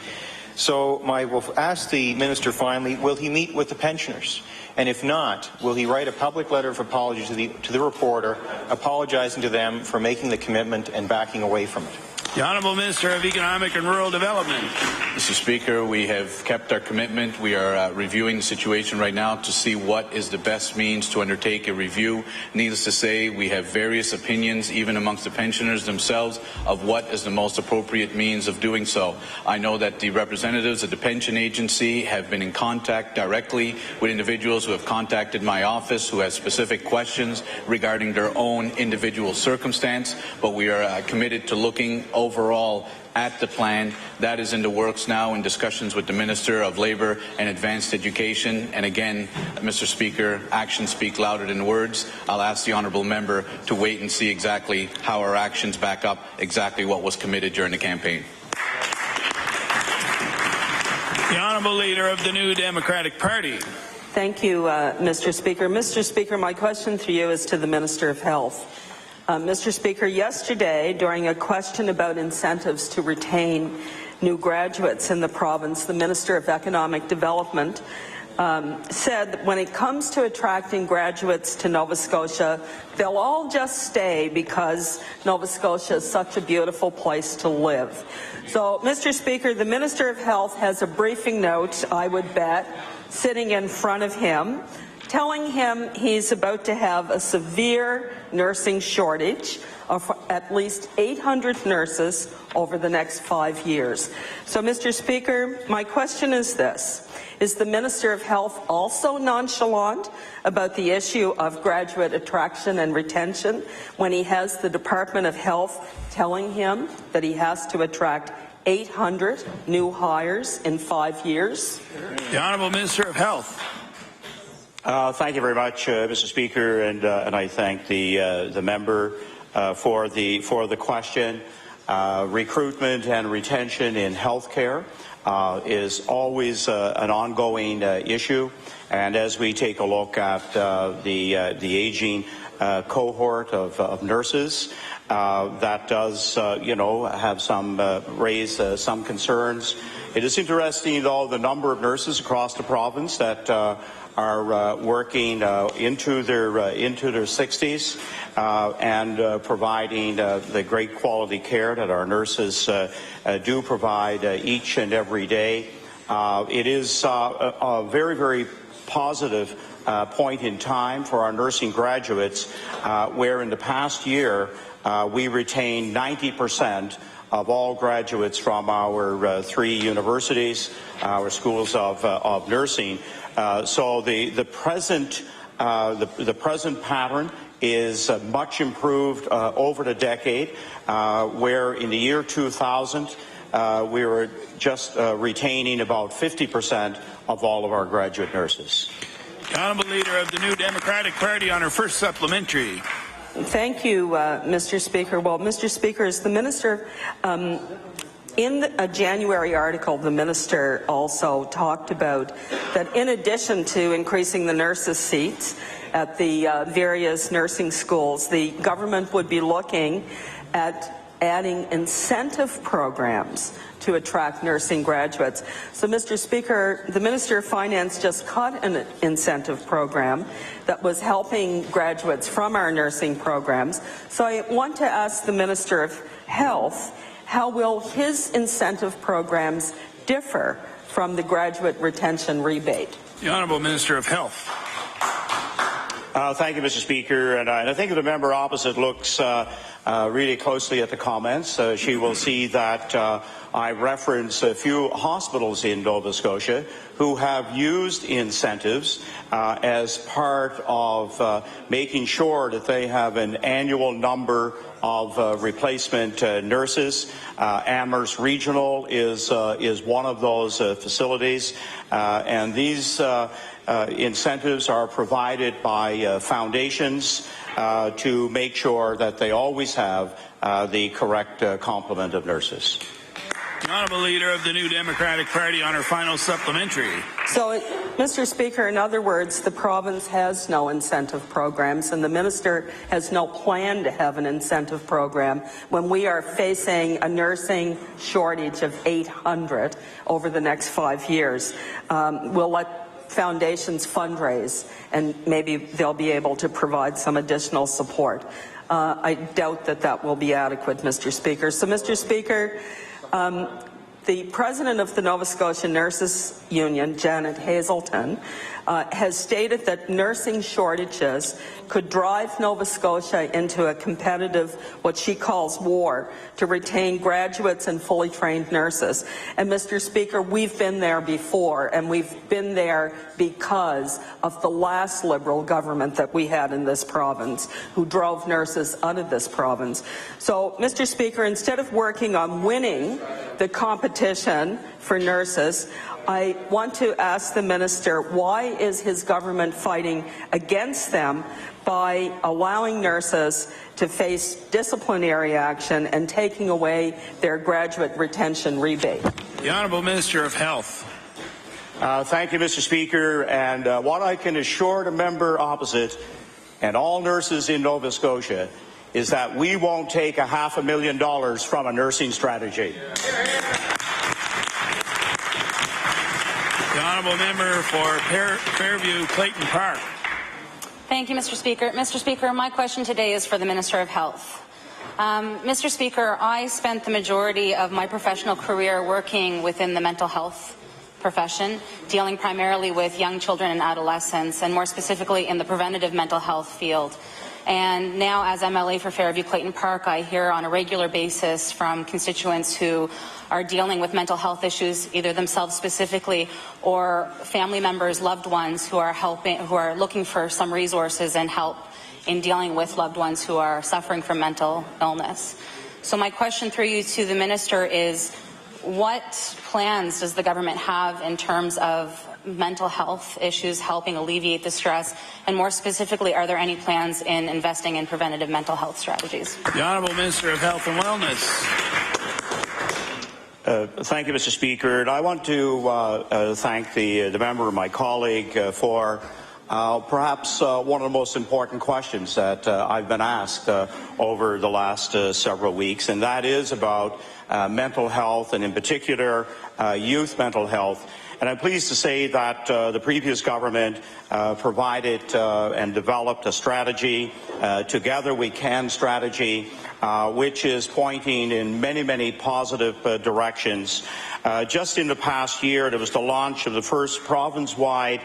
So I will ask the minister finally, will he meet with the pensioners? And if not, will he write a public letter of apology to the reporter, apologizing to them for making the commitment and backing away from it? The Honourable Minister of Economic and Rural Development. Mr. Speaker, we have kept our commitment. We are reviewing the situation right now to see what is the best means to undertake a review. Needless to say, we have various opinions, even amongst the pensioners themselves, of what is the most appropriate means of doing so. I know that the representatives of the pension agency have been in contact directly with individuals who have contacted my office who have specific questions regarding their own individual circumstance, but we are committed to looking overall at the plan. That is in the works now in discussions with the Minister of Labour and Advanced Education. And again, Mr. Speaker, actions speak louder than words. I'll ask the honourable member to wait and see exactly how our actions back up exactly what was committed during the campaign. The honourable leader of the New Democratic Party. Thank you, Mr. Speaker. Mr. Speaker, my question for you is to the Minister of Health. Mr. Speaker, yesterday, during a question about incentives to retain new graduates in the province, the Minister of Economic Development said that when it comes to attracting graduates to Nova Scotia, they'll all just stay because Nova Scotia is such a beautiful place to live. So, Mr. Speaker, the Minister of Health has a briefing note, I would bet, sitting in front of him, telling him he's about to have a severe nursing shortage of at least 800 nurses over the next 5 years. So, Mr. Speaker, my question is this. Is the Minister of Health also nonchalant about the issue of graduate attraction and retention when he has the Department of Health telling him that he has to attract 800 new hires in 5 years? The Honourable Minister of Health. Thank you very much, Mr. Speaker, and I thank the member for the question. Recruitment and retention in healthcare is always an ongoing issue, and as we take a look at the aging cohort of nurses, that does, have some raise some concerns. It is interesting, though, the number of nurses across the province that are working into their 60s and providing the great quality care that our nurses do provide each and every day. It is a very, very positive point in time for our nursing graduates, where in the past year we retained 90% of all graduates from our 3 universities, our schools of nursing. So the present pattern is much improved over the decade, where in the year 2000 we were just retaining about 50% of all of our graduate nurses. The Honourable Leader of the New Democratic Party on her first supplementary. Thank you, Mr. Speaker. Well, Mr. Speaker, as the Minister, in a January article, the Minister also talked about that in addition to increasing the nurses' seats at the various nursing schools, the government would be looking at adding incentive programs to attract nursing graduates. So, Mr. Speaker, the Minister of Finance just cut an incentive program that was helping graduates from our nursing programs. So I want to ask the Minister of Health, how will his incentive programs differ from the graduate retention rebate? The Honourable Minister of Health. Thank you, Mr. Speaker. And I think if the member opposite looks really closely at the comments, she will see that I reference a few hospitals in Nova Scotia who have used incentives as part of making sure that they have an annual number of replacement nurses. Amherst Regional is one of those facilities, and these incentives are provided by foundations to make sure that they always have the correct complement of nurses. The Honourable Leader of the New Democratic Party on her final supplementary. So, Mr. Speaker, in other words, the province has no incentive programs, and the Minister has no plan to have an incentive program when we are facing a nursing shortage of 800 over the next 5 years. We'll let foundations fundraise, and maybe they'll be able to provide some additional support. I doubt that that will be adequate, Mr. Speaker. So, Mr. Speaker, the president of the Nova Scotia Nurses Union, Janet Hazelton, has stated that nursing shortages could drive Nova Scotia into a competitive, what she calls war, to retain graduates and fully trained nurses. And Mr. Speaker, we've been there before, and we've been there because of the last Liberal government that we had in this province, who drove nurses out of this province. So, Mr. Speaker, instead of working on winning the competition for nurses, I want to ask the Minister, why is his government fighting against them by allowing nurses to face disciplinary action and taking away their graduate retention rebate? The Honourable Minister of Health. Thank you, Mr. Speaker. And what I can assure the member opposite and all nurses in Nova Scotia is that we won't take $500,000 from a nursing strategy. The Honourable Member for Fairview Clayton Park. Thank you, Mr. Speaker. Mr. Speaker, my question today is for the Minister of Health. Mr. Speaker, I spent the majority of my professional career working within the mental health profession, dealing primarily with young children and adolescents, and more specifically in the preventative mental health field. And now, as MLA for Fairview Clayton Park, I hear on a regular basis from constituents who are dealing with mental health issues, either themselves specifically or family members, loved ones who are looking for some resources and help in dealing with loved ones who are suffering from mental illness. So my question through you to the Minister is, what plans does the government have in terms of mental health issues helping alleviate the stress, and more specifically, are there any plans in investing in preventative mental health strategies? The Honourable Minister of Health and Wellness. Thank you, Mr. Speaker. And I want to thank the member, my colleague, for perhaps one of the most important questions that I've been asked over the last several weeks, and that is about mental health, and in particular, youth mental health. And I'm pleased to say that the previous government provided and developed a strategy, Together We Can strategy, which is pointing in many, many positive directions. Just in the past year, there was the launch of the first province-wide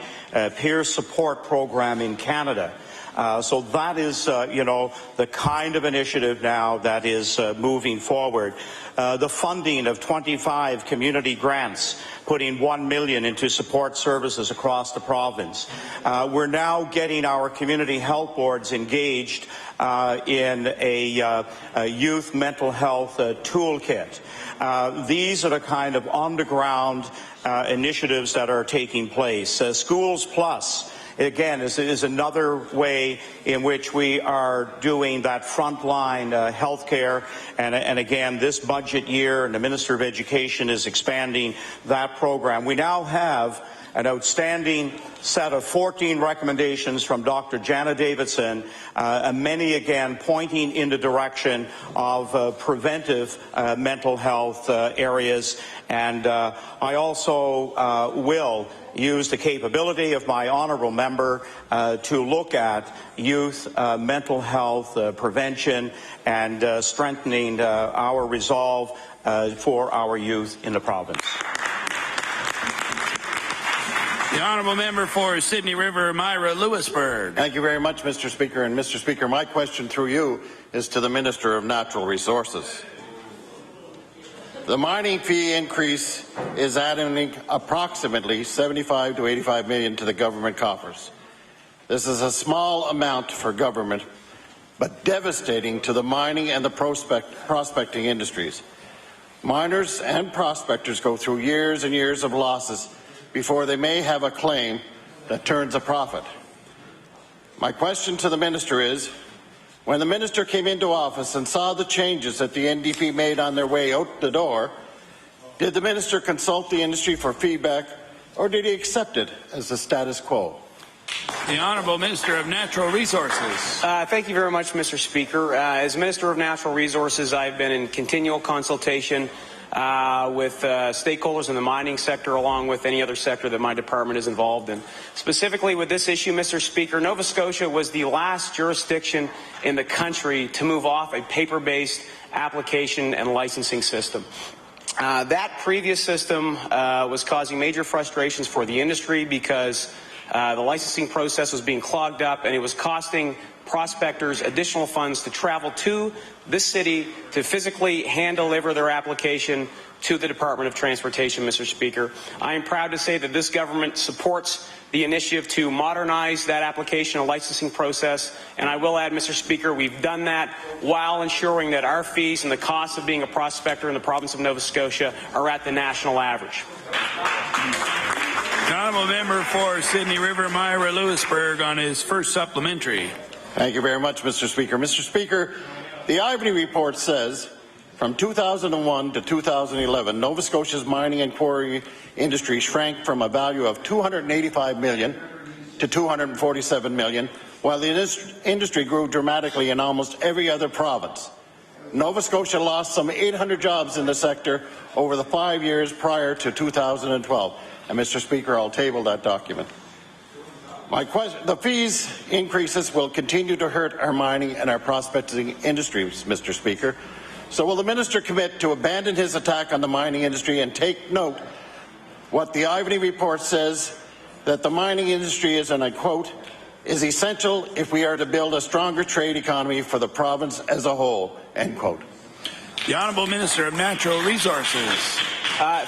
peer support program in Canada. So that is, the kind of initiative now that is moving forward. The funding of 25 community grants, putting $1 million into support services across the province. We're now getting our community health boards engaged in a youth mental health toolkit. These are the kind of on-the-ground initiatives that are taking place. Schools Plus, again, is another way in which we are doing that frontline health care. And again, this budget year, and the Minister of Education is expanding that program. We now have an outstanding set of 14 recommendations from Dr. Jana Davidson, and many again pointing in the direction of preventive mental health areas. And I also will use the capability of my honourable member to look at youth mental health prevention and strengthening our resolve for our youth in the province. The honourable member for Sydney River, Myra Lewisburg. Thank you very much, Mr. Speaker. And Mr. Speaker, my question through you is to the Minister of Natural Resources. The mining fee increase is adding approximately $75 to $85 million to the government coffers. This is a small amount for government, but devastating to the mining and the prospecting industries. Miners and prospectors go through years and years of losses before they may have a claim that turns a profit. My question to the Minister is, when the Minister came into office and saw the changes that the NDP made on their way out the door, did the Minister consult the industry for feedback, or did he accept it as the status quo? The Honourable Minister of Natural Resources. Thank you very much, Mr. Speaker. As Minister of Natural Resources, I've been in continual consultation with stakeholders in the mining sector, along with any other sector that my department is involved in. Specifically with this issue, Mr. Speaker, Nova Scotia was the last jurisdiction in the country to move off a paper-based application and licensing system. That previous system was causing major frustrations for the industry because the licensing process was being clogged up, and it was costing prospectors additional funds to travel to this city to physically hand-deliver their application to the Department of Transportation, Mr. Speaker. I am proud to say that this government supports the initiative to modernize that application and licensing process, and I will add, Mr. Speaker, we've done that while ensuring that our fees and the cost of being a prospector in the province of Nova Scotia are at the national average. The honourable member for Sydney River, Myra Lewisburg, on his first supplementary. Thank you very much, Mr. Speaker. Mr. Speaker, the Alleviate report says from 2001 to 2011, Nova Scotia's mining and quarry industry shrank from a value of $285 million to $247 million, while the industry grew dramatically in almost every other province. Nova Scotia lost some 800 jobs in the sector over the 5 years prior to 2012. And, Mr. Speaker, I'll table that document. The fees increases will continue to hurt our mining and our prospecting industries, Mr. Speaker. So will the Minister commit to abandon his attack on the mining industry and take note what the Alleviate report says, that the mining industry is, and I quote, is essential if we are to build a stronger trade economy for the province as a whole, end quote. The Honourable Minister of Natural Resources.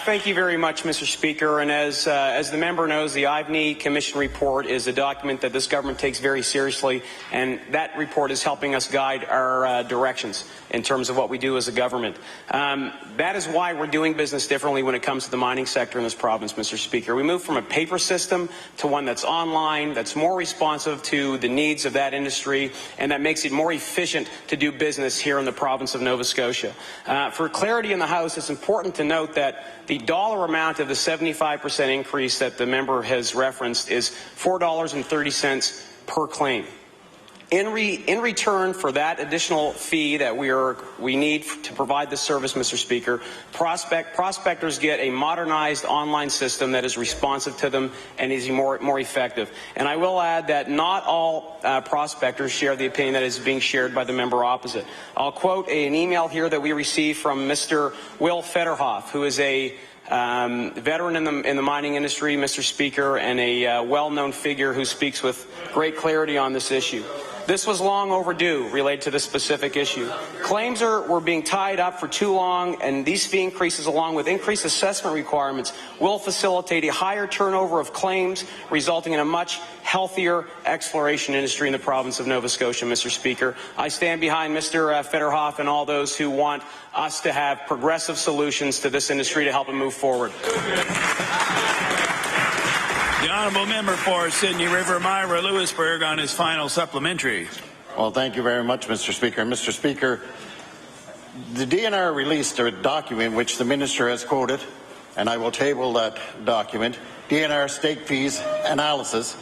Thank you very much, Mr. Speaker. And as the member knows, the Alleviate Commission report is a document that this government takes very seriously, and that report is helping us guide our directions in terms of what we do as a government. That is why we're doing business differently when it comes to the mining sector in this province, Mr. Speaker. We moved from a paper system to one that's online, that's more responsive to the needs of that industry, and that makes it more efficient to do business here in the province of Nova Scotia. For clarity in the House, it's important to note that the dollar amount of the 75% increase that the member has referenced is $4.30 per claim. In return for that additional fee that we need to provide this service, Mr. Speaker, prospectors get a modernized online system that is responsive to them and is more effective. And I will add that not all prospectors share the opinion that is being shared by the member opposite. I'll quote an email here that we received from Mr. Will Federhoff, who is a veteran in the mining industry, Mr. Speaker, and a well-known figure who speaks with great clarity on this issue. This was long overdue related to this specific issue. Claims were being tied up for too long, and these fee increases, along with increased assessment requirements, will facilitate a higher turnover of claims, resulting in a much healthier exploration industry in the province of Nova Scotia, Mr. Speaker. I stand behind Mr. Federhoff and all those who want us to have progressive solutions to this industry to help it move forward. The honourable member for Sydney River, Myra Lewisburg, on his final supplementary. Well, thank you very much, Mr. Speaker. Mr. Speaker, the DNR released a document which the minister has quoted, and I will table that document, DNR stake fees analysis,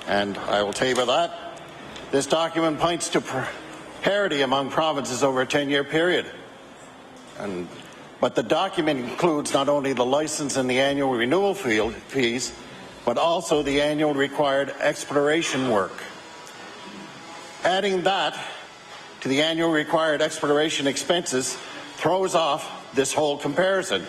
and I will table that. This document points to parity among provinces over a 10-year period. But the document includes not only the license and the annual renewal fees, but also the annual required exploration work. Adding that to the annual required exploration expenses throws off this whole comparison.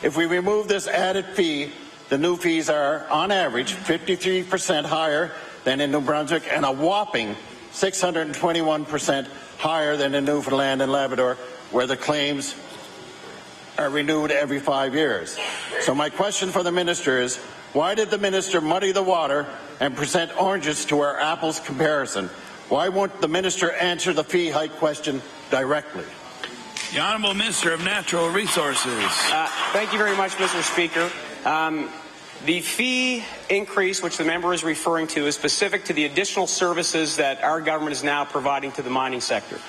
If we remove this added fee, the new fees are, on average, 53% higher than in New Brunswick and a whopping 621% higher than in Newfoundland and Labrador, where the claims are renewed every 5 years. So my question for the minister is, why did the minister muddy the water and present oranges to our apples comparison? Why won't the minister answer the fee hike question directly? The Honourable Minister of Natural Resources. Thank you very much, Mr. Speaker. The fee increase, which the member is referring to, is specific to the additional services that our government is now providing to the mining sector.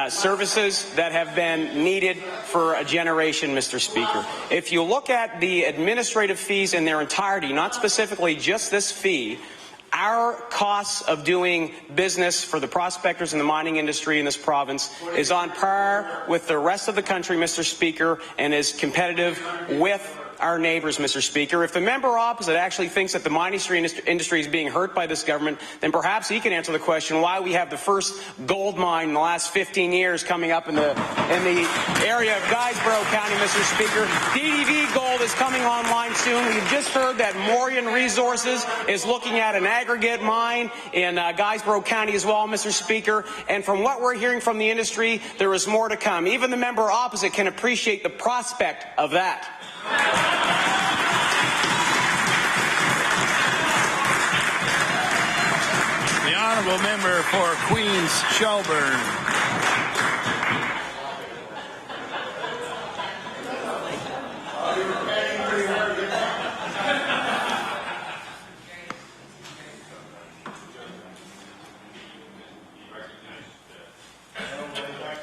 Services that have been needed for a generation, Mr. Speaker. If you look at the administrative fees in their entirety, not specifically just this fee, our costs of doing business for the prospectors in the mining industry in this province is on par with the rest of the country, Mr. Speaker, and is competitive with our neighbours, Mr. Speaker. If the member opposite actually thinks that the mining industry is being hurt by this government, then perhaps he can answer the question why we have the first gold mine in the last 15 years coming up in the area of Guysborough County, Mr. Speaker. DDV gold is coming online soon. We've just heard that Morian Resources is looking at an aggregate mine in Guysborough County as well, Mr. Speaker. And from what we're hearing from the industry, there is more to come. Even the member opposite can appreciate the prospect of that. The honourable member for Queens Shelburne.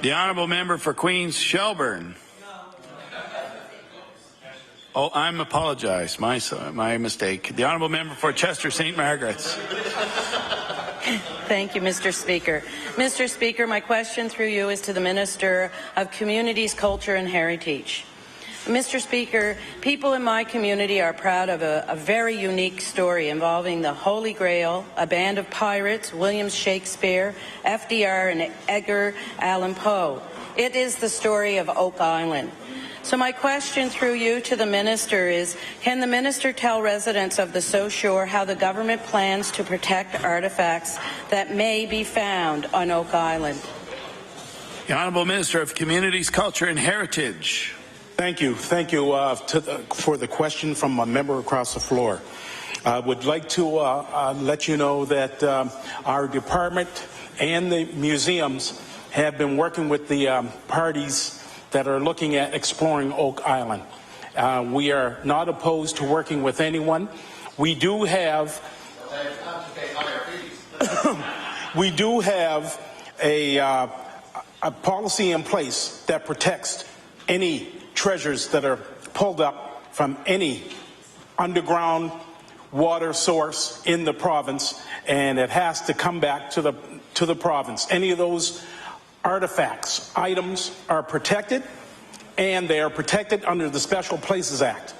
The honourable member for Queens Shelburne. Oh, I'm apologize. My mistake. The honourable member for Chester St. Margaret's. Thank you, Mr. Speaker. Mr. Speaker, my question through you is to the Minister of Communities, Culture and Heritage. Mr. Speaker, people in my community are proud of a very unique story involving the Holy Grail, a band of pirates, William Shakespeare, FDR and Edgar Allan Poe. It is the story of Oak Island. So my question through you to the Minister is, can the Minister tell residents of the South Shore how the government plans to protect artifacts that may be found on Oak Island? The Honourable Minister of Communities, Culture and Heritage. Thank you. Thank you for the question from a member across the floor. I would like to let you know that our department and the museums have been working with the parties that are looking at exploring Oak Island. We are not opposed to working with anyone. We do have a policy in place that protects any treasures that are pulled up from any underground water source in the province, and it has to come back to the province. Any of those artifacts, items are protected, and they are protected under the Special Places Act.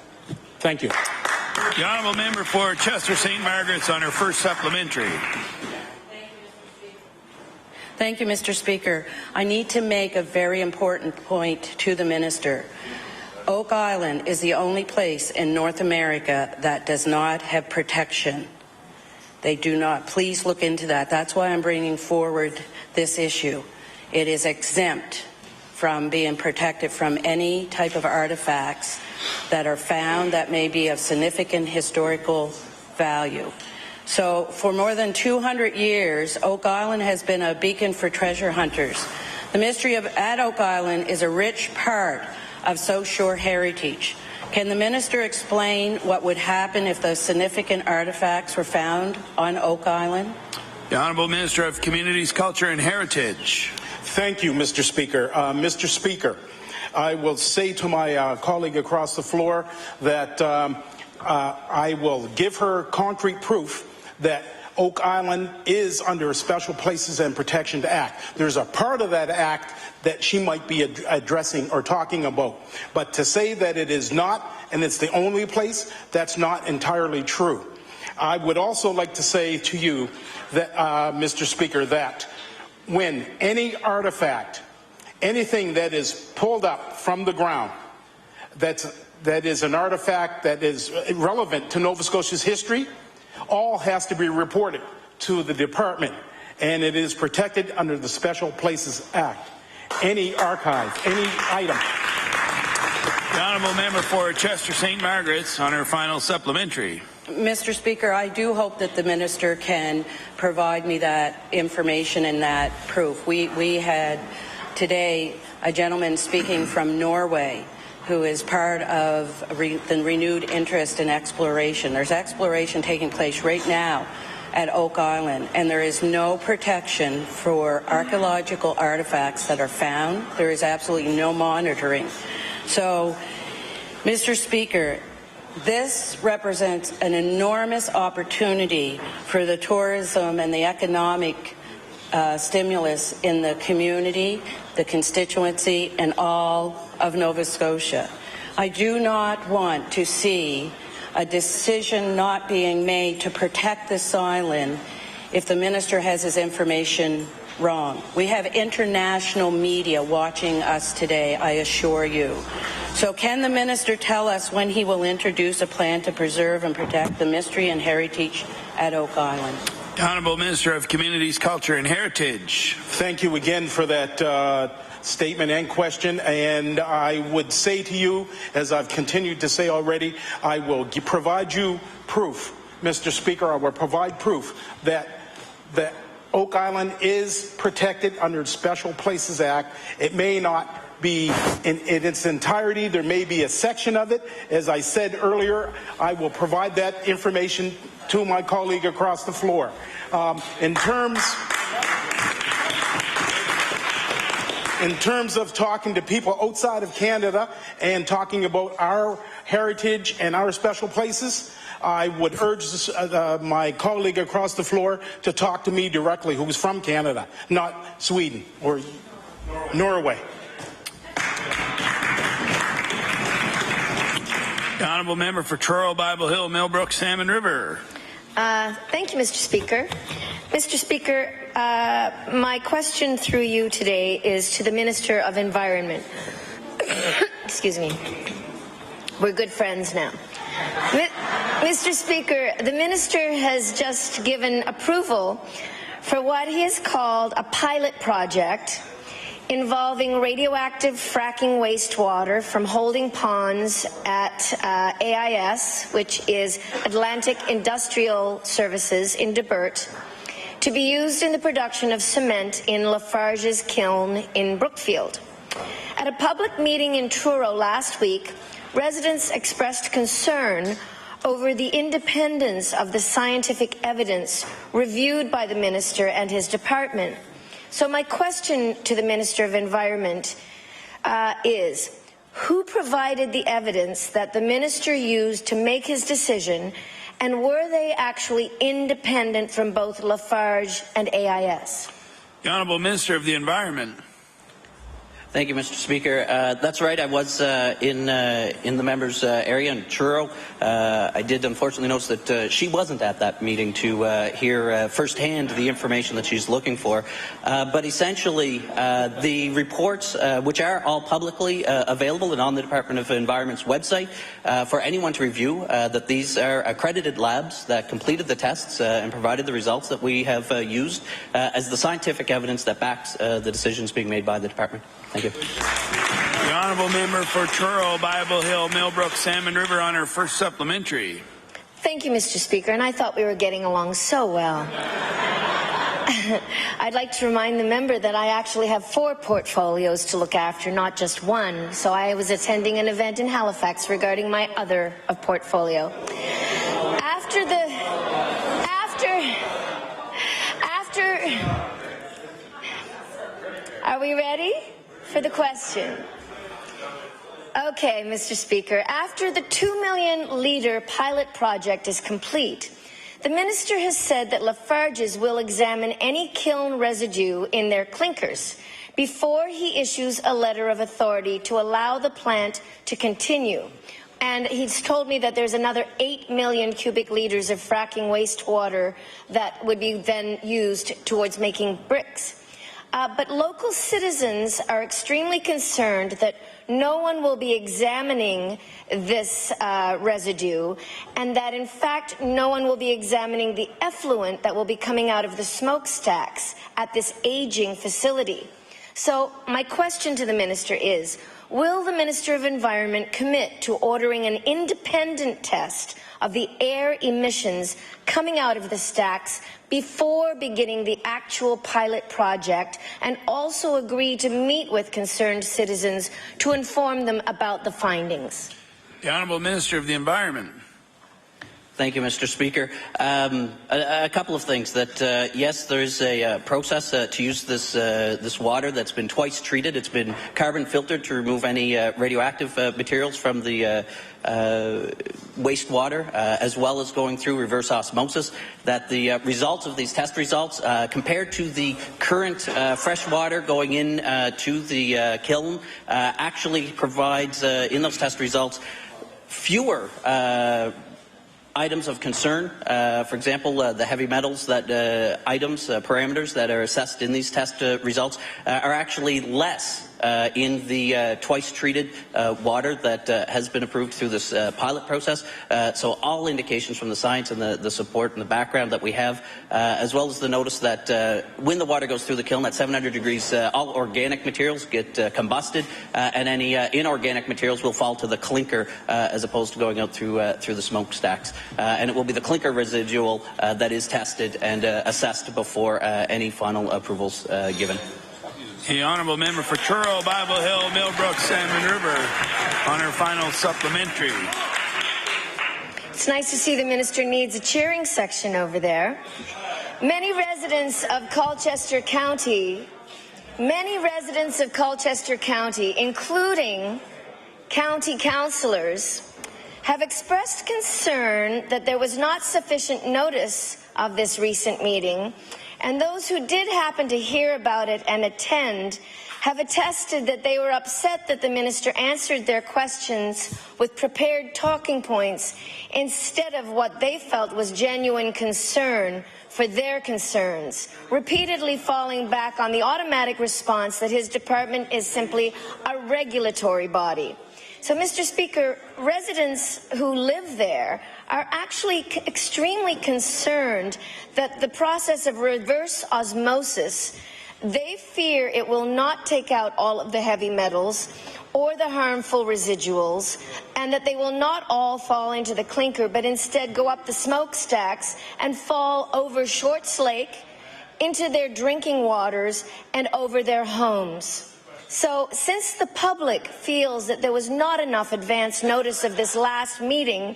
Thank you. The honourable member for Chester St. Margaret's on her first supplementary. Thank you, Mr. Speaker. I need to make a very important point to the minister. Oak Island is the only place in North America that does not have protection. They do not. Please look into that. That's why I'm bringing forward this issue. It is exempt from being protected from any type of artifacts that are found that may be of significant historical value. So for more than 200 years, Oak Island has been a beacon for treasure hunters. The mystery at Oak Island is a rich part of South Shore heritage. Can the minister explain what would happen if those significant artifacts were found on Oak Island? The Honourable Minister of Communities, Culture and Heritage. Thank you, Mr. Speaker. Mr. Speaker, I will say to my colleague across the floor that I will give her concrete proof that Oak Island is under a Special Places and Protection Act. There's a part of that act that she might be addressing or talking about. But to say that it is not, and it's the only place, that's not entirely true. I would also like to say to you, that, Mr. Speaker, that when any artifact, anything that is pulled up from the ground, that is an artifact that is relevant to Nova Scotia's history, all has to be reported to the department, and it is protected under the Special Places Act. Any archive, any item. The honourable member for Chester St. Margaret's on her final supplementary. Mr. Speaker, I do hope that the minister can provide me that information and that proof. We had today a gentleman speaking from Norway who is part of the renewed interest in exploration. There's exploration taking place right now at Oak Island, and there is no protection for archaeological artifacts that are found. There is absolutely no monitoring. So, Mr. Speaker, this represents an enormous opportunity for the tourism and the economic stimulus in the community, the constituency, and all of Nova Scotia. I do not want to see a decision not being made to protect this island if the minister has his information wrong. We have international media watching us today, I assure you. So can the minister tell us when he will introduce a plan to preserve and protect the mystery and heritage at Oak Island? The Honourable Minister of Communities, Culture and Heritage. Thank you again for that statement and question, and I would say to you, as I've continued to say already, I will provide you proof, Mr. Speaker, I will provide proof that Oak Island is protected under the Special Places Act. It may not be in its entirety. There may be a section of it. As I said earlier, I will provide that information to my colleague across the floor. In terms of talking to people outside of Canada and talking about our heritage and our special places, I would urge my colleague across the floor to talk to me directly, who's from Canada, not Sweden or Norway. The Honourable Member for Truro, Bible Hill, Millbrook, Salmon River. Thank you, Mr. Speaker. Mr. Speaker, my question through you today is to the Minister of Environment. Excuse me. We're good friends now. Mr. Speaker, the Minister has just given approval for what he has called a pilot project involving radioactive fracking wastewater from holding ponds at AIS, which is Atlantic Industrial Services in Debert, to be used in the production of cement in Lafarge's kiln in Brookfield. At a public meeting in Truro last week, residents expressed concern over the independence of the scientific evidence reviewed by the Minister and his department. So my question to the Minister of Environment is, who provided the evidence that the Minister used to make his decision, and were they actually independent from both Lafarge and AIS? The Honourable Minister of the Environment. Thank you, Mr. Speaker. That's right. I was in the member's area in Truro. I did unfortunately notice that she wasn't at that meeting to hear firsthand the information that she's looking for. But essentially, the reports, which are all publicly available and on the Department of Environment's website for anyone to review, that these are accredited labs that completed the tests and provided the results that we have used as the scientific evidence that backs the decisions being made by the Department. Thank you. The Honourable Member for Truro, Bible Hill, Millbrook, Salmon River on her first supplementary. Thank you, Mr. Speaker, and I thought we were getting along so well. I'd like to remind the member that I actually have 4 portfolios to look after, not just one. So I was attending an event in Halifax regarding my other portfolio. Are we ready for the question? Okay, Mr. Speaker. After the 2 million litre pilot project is complete, the Minister has said that Lafarge's will examine any kiln residue in their clinkers before he issues a letter of authority to allow the plant to continue. And he's told me that there's another 8 million cubic litres of fracking wastewater that would be then used towards making bricks. But local citizens are extremely concerned that no one will be examining this residue, and that in fact no one will be examining the effluent that will be coming out of the smokestacks at this aging facility. So my question to the Minister is, will the Minister of Environment commit to ordering an independent test of the air emissions coming out of the stacks before beginning the actual pilot project, and also agree to meet with concerned citizens to inform them about the findings? The Honourable Minister of the Environment. Thank you, Mr. Speaker. A couple of things. That yes, there is a process to use this water that's been twice treated. It's been carbon filtered to remove any radioactive materials from the wastewater, as well as going through reverse osmosis. That the results of these test results, compared to the current fresh water going in to the kiln, actually provides in those test results fewer items of concern. For example, the heavy metals that parameters that are assessed in these test results are actually less in the twice treated water that has been approved through this pilot process. So all indications from the science and the support and the background that we have, as well as the notice that when the water goes through the kiln at 700 degrees, all organic materials get combusted, and any inorganic materials will fall to the clinker as opposed to going out through the smokestacks. And it will be the clinker residual that is tested and assessed before any final approvals given. The Honourable Member for Truro, Bible Hill, Millbrook, Salmon River on her final supplementary. It's nice to see the Minister needs a cheering section over there. Many residents of Colchester County, including county councillors, have expressed concern that there was not sufficient notice of this recent meeting, and those who did happen to hear about it and attend have attested that they were upset that the Minister answered their questions with prepared talking points instead of what they felt was genuine concern for their concerns, repeatedly falling back on the automatic response that his department is simply a regulatory body. So, Mr. Speaker, residents who live there are actually extremely concerned that the process of reverse osmosis They fear it will not take out all of the heavy metals or the harmful residuals, and that they will not all fall into the clinker, but instead go up the smokestacks and fall over Shorts Lake, into their drinking waters, and over their homes. So, since the public feels that there was not enough advance notice of this last meeting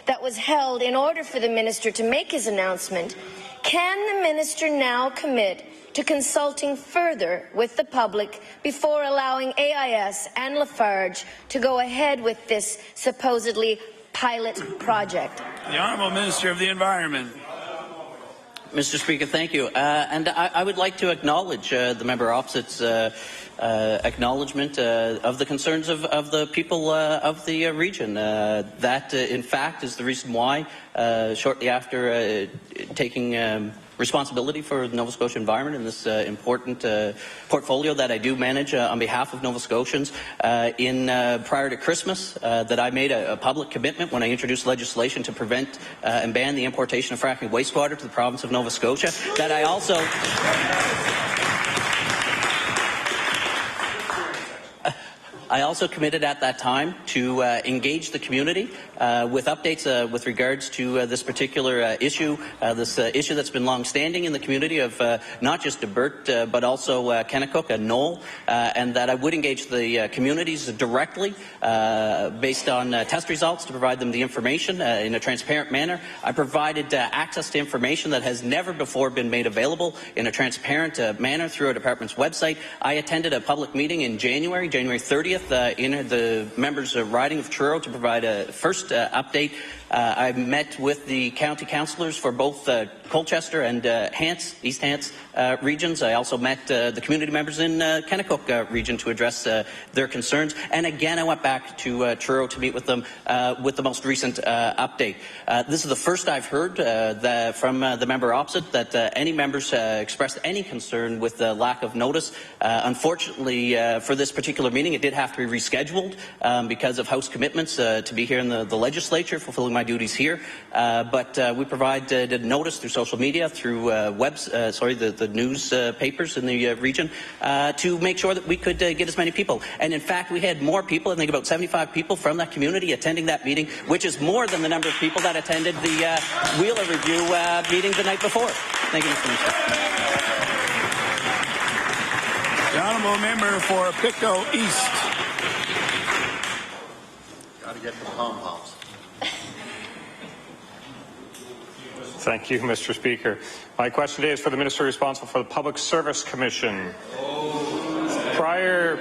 that was held in order for the minister to make his announcement, can the minister now commit to consulting further with the public before allowing AIS and Lafarge to go ahead with this supposedly pilot project? The Honourable Minister of the Environment. Mr. Speaker, thank you. And I would like to acknowledge the member opposite's acknowledgement of the concerns of the people of the region. That, in fact, is the reason why, shortly after taking responsibility for the Nova Scotia environment in this important portfolio that I do manage on behalf of Nova Scotians, prior to Christmas, that I made a public commitment when I introduced legislation to prevent and ban the importation of fracking wastewater to the province of Nova Scotia, that I also committed at that time to engage the community with updates with regards to this particular issue, this issue that's been long-standing in the community of not just Debert, but also Kennecott and Knoll, and that I would engage the communities directly based on test results to provide them the information in a transparent manner. I provided access to information that has never before been made available in a transparent manner through our department's website. I attended a public meeting in January 30th, in the members' riding of Truro to provide a first update. I met with the county councillors for both Colchester and East Hants regions. I also met the community members in Kennecott region to address their concerns. And again, I went back to Truro to meet with them with the most recent update. This is the first I've heard from the member opposite that any members expressed any concern with the lack of notice. Unfortunately, for this particular meeting, it did have to be rescheduled because of House commitments to be here in the legislature, fulfilling my duties here. But we provided notice through social media, through the newspapers in the region, to make sure that we could get as many people. And in fact, we had more people, I think about 75 people from that community attending that meeting, which is more than the number of people that attended the Wheeler Review meeting the night before. Thank you, Mr. Minister. The Honourable Member for Pictou East. Got to get the pom-poms. Thank you, Mr. Speaker. My question today is for the Minister responsible for the Public Service Commission. Prior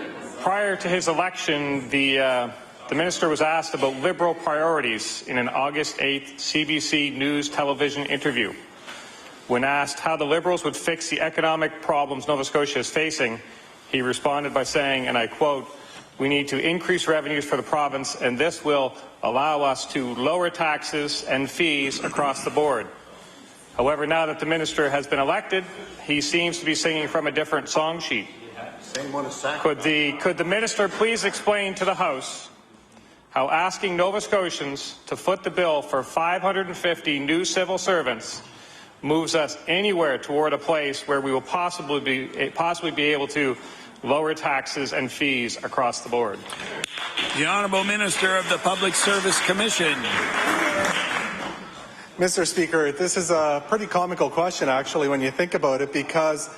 to his election, the Minister was asked about Liberal priorities in an August 8th CBC News television interview. When asked how the Liberals would fix the economic problems Nova Scotia is facing, he responded by saying, and I quote, "We need to increase revenues for the province, and this will allow us to lower taxes and fees across the board." However, now that the Minister has been elected, he seems to be singing from a different song sheet. Same one as Could the Minister please explain to the House how asking Nova Scotians to foot the bill for 550 new civil servants moves us anywhere toward a place where we will possibly be able to lower taxes and fees across the board? The Honourable Minister of the Public Service Commission. Mr. Speaker, this is a pretty comical question, actually, when you think about it, because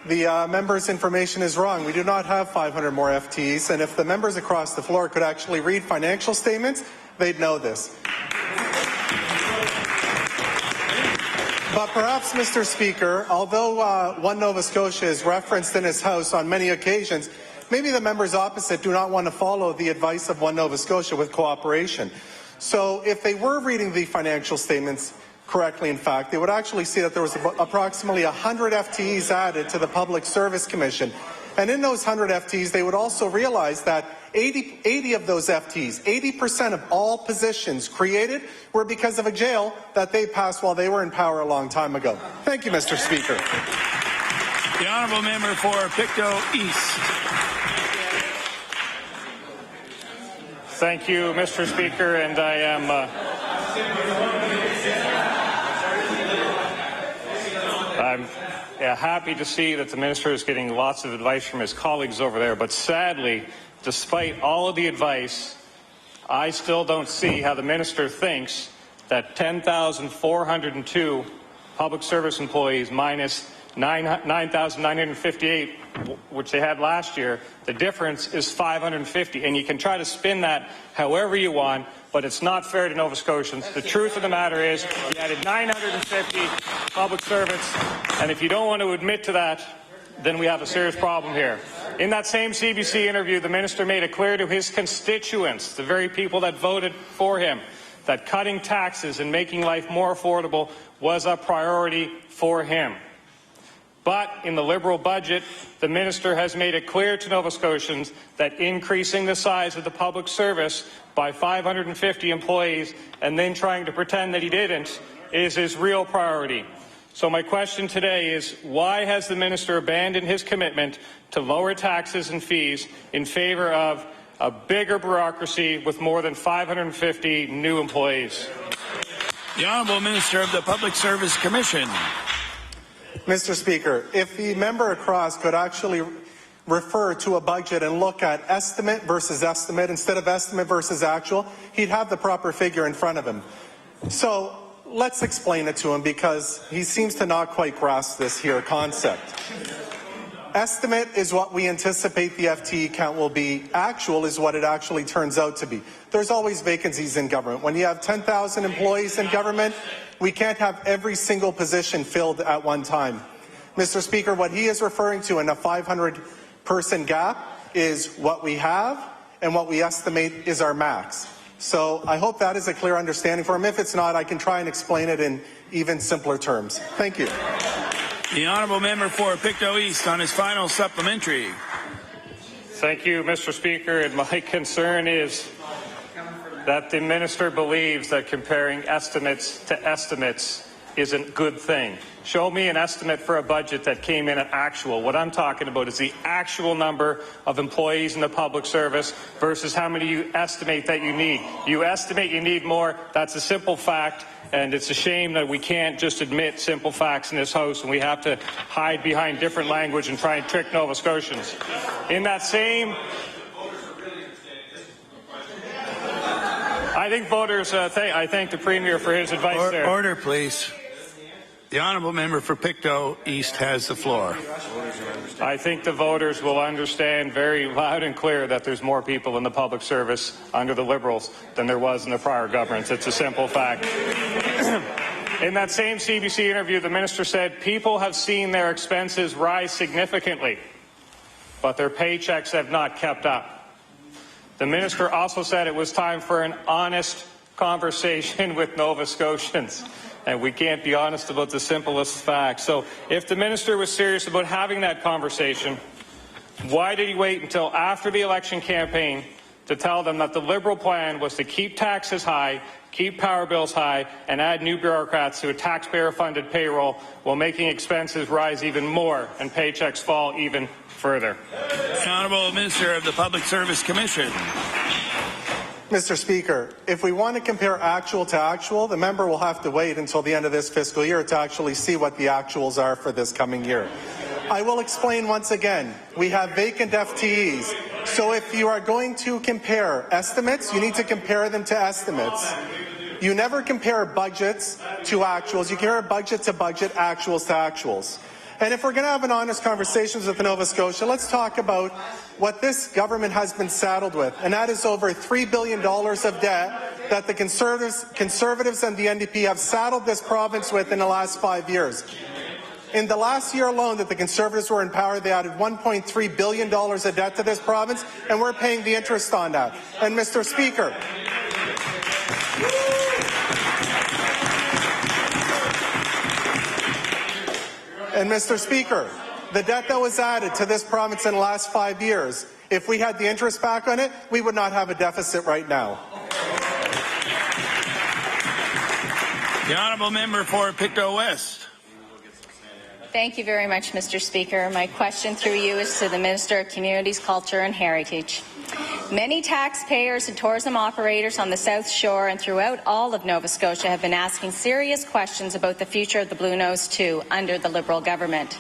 the member's information is wrong. We do not have 500 more FTEs, and if the members across the floor could actually read financial statements, they'd know this. But perhaps, Mr. Speaker, although One Nova Scotia is referenced in his House on many occasions, maybe the members opposite do not want to follow the advice of One Nova Scotia with cooperation. So if they were reading the financial statements correctly, in fact, they would actually see that there was approximately 100 FTEs added to the Public Service Commission. And in those 100 FTEs, they would also realize that 80 of those FTEs, 80% of all positions created, were because of a jail that they passed while they were in power a long time ago. Thank you, Mr. Speaker. The Honourable Member for Pictou East. Thank you, Mr. Speaker, and I am I'm happy to see that the minister is getting lots of advice from his colleagues over there, but sadly, despite all of the advice, I still don't see how the minister thinks that 10,402 public service employees minus 9,958, which they had last year, the difference is 550. And you can try to spin that however you want, but it's not fair to Nova Scotians. The truth of the matter is you added 950 public servants, and if you don't want to admit to that, then we have a serious problem here. In that same CBC interview, the minister made it clear to his constituents, the very people that voted for him, that cutting taxes and making life more affordable was a priority for him. But in the Liberal budget, the minister has made it clear to Nova Scotians that increasing the size of the public service by 550 employees and then trying to pretend that he didn't is his real priority. So my question today is, why has the minister abandoned his commitment to lower taxes and fees in favor of a bigger bureaucracy with more than 550 new employees? The Honourable Minister of the Public Service Commission. Mr. Speaker, if the member across could actually refer to a budget and look at estimate versus estimate instead of estimate versus actual, he'd have the proper figure in front of him. So let's explain it to him, because he seems to not quite grasp this here concept. Estimate is what we anticipate the FTE count will be. Actual is what it actually turns out to be. There's always vacancies in government. When you have 10,000 employees in government, we can't have every single position filled at one time. Mr. Speaker, what he is referring to in a 500-person gap is what we have and what we estimate is our max. So I hope that is a clear understanding for him. If it's not, I can try and explain it in even simpler terms. Thank you. The Honourable Member for Pictou East on his final supplementary. Thank you, Mr. Speaker. And my concern is that the minister believes that comparing estimates to estimates is a good thing. Show me an estimate for a budget that came in at actual. What I'm talking about is the actual number of employees in the public service versus how many you estimate that you need. You estimate you need more. That's a simple fact, and it's a shame that we can't just admit simple facts in this House, and we have to hide behind different language and try and trick Nova Scotians. In that same... I think voters, I thank the Premier for his advice there. Order, please. The Honourable Member for Pictou East has the floor. I think the voters will understand very loud and clear that there's more people in the public service under the Liberals than there was in the prior governments. It's a simple fact. In that same CBC interview, the minister said people have seen their expenses rise significantly, but their paychecks have not kept up. The minister also said it was time for an honest conversation with Nova Scotians. And we can't be honest about the simplest facts. So if the minister was serious about having that conversation, why did he wait until after the election campaign to tell them that the Liberal plan was to keep taxes high, keep power bills high, and add new bureaucrats to a taxpayer-funded payroll while making expenses rise even more and paychecks fall even further? The Honourable Minister of the Public Service Commission. Mr. Speaker, if we want to compare actual to actual, the member will have to wait until the end of this fiscal year to actually see what the actuals are for this coming year. I will explain once again. We have vacant FTEs. So if you are going to compare estimates, you need to compare them to estimates. You never compare budgets to actuals. You compare budget to budget, actuals to actuals. And if we're going to have an honest conversation with Nova Scotia, let's talk about what this government has been saddled with, and that is over $3 billion of debt that the Conservatives and the NDP have saddled this province with in the last 5 years. In the last year alone that the Conservatives were in power, they added $1.3 billion of debt to this province, and we're paying the interest on that. And Mr. Speaker, the debt that was added to this province in the last 5 years, if we had the interest back on it, we would not have a deficit right now. The Honourable Member for Pictou West. Thank you very much, Mr. Speaker. My question through you is to the Minister of Communities, Culture and Heritage. Many taxpayers and tourism operators on the South Shore and throughout all of Nova Scotia have been asking serious questions about the future of the Blue Nose 2 under the Liberal government.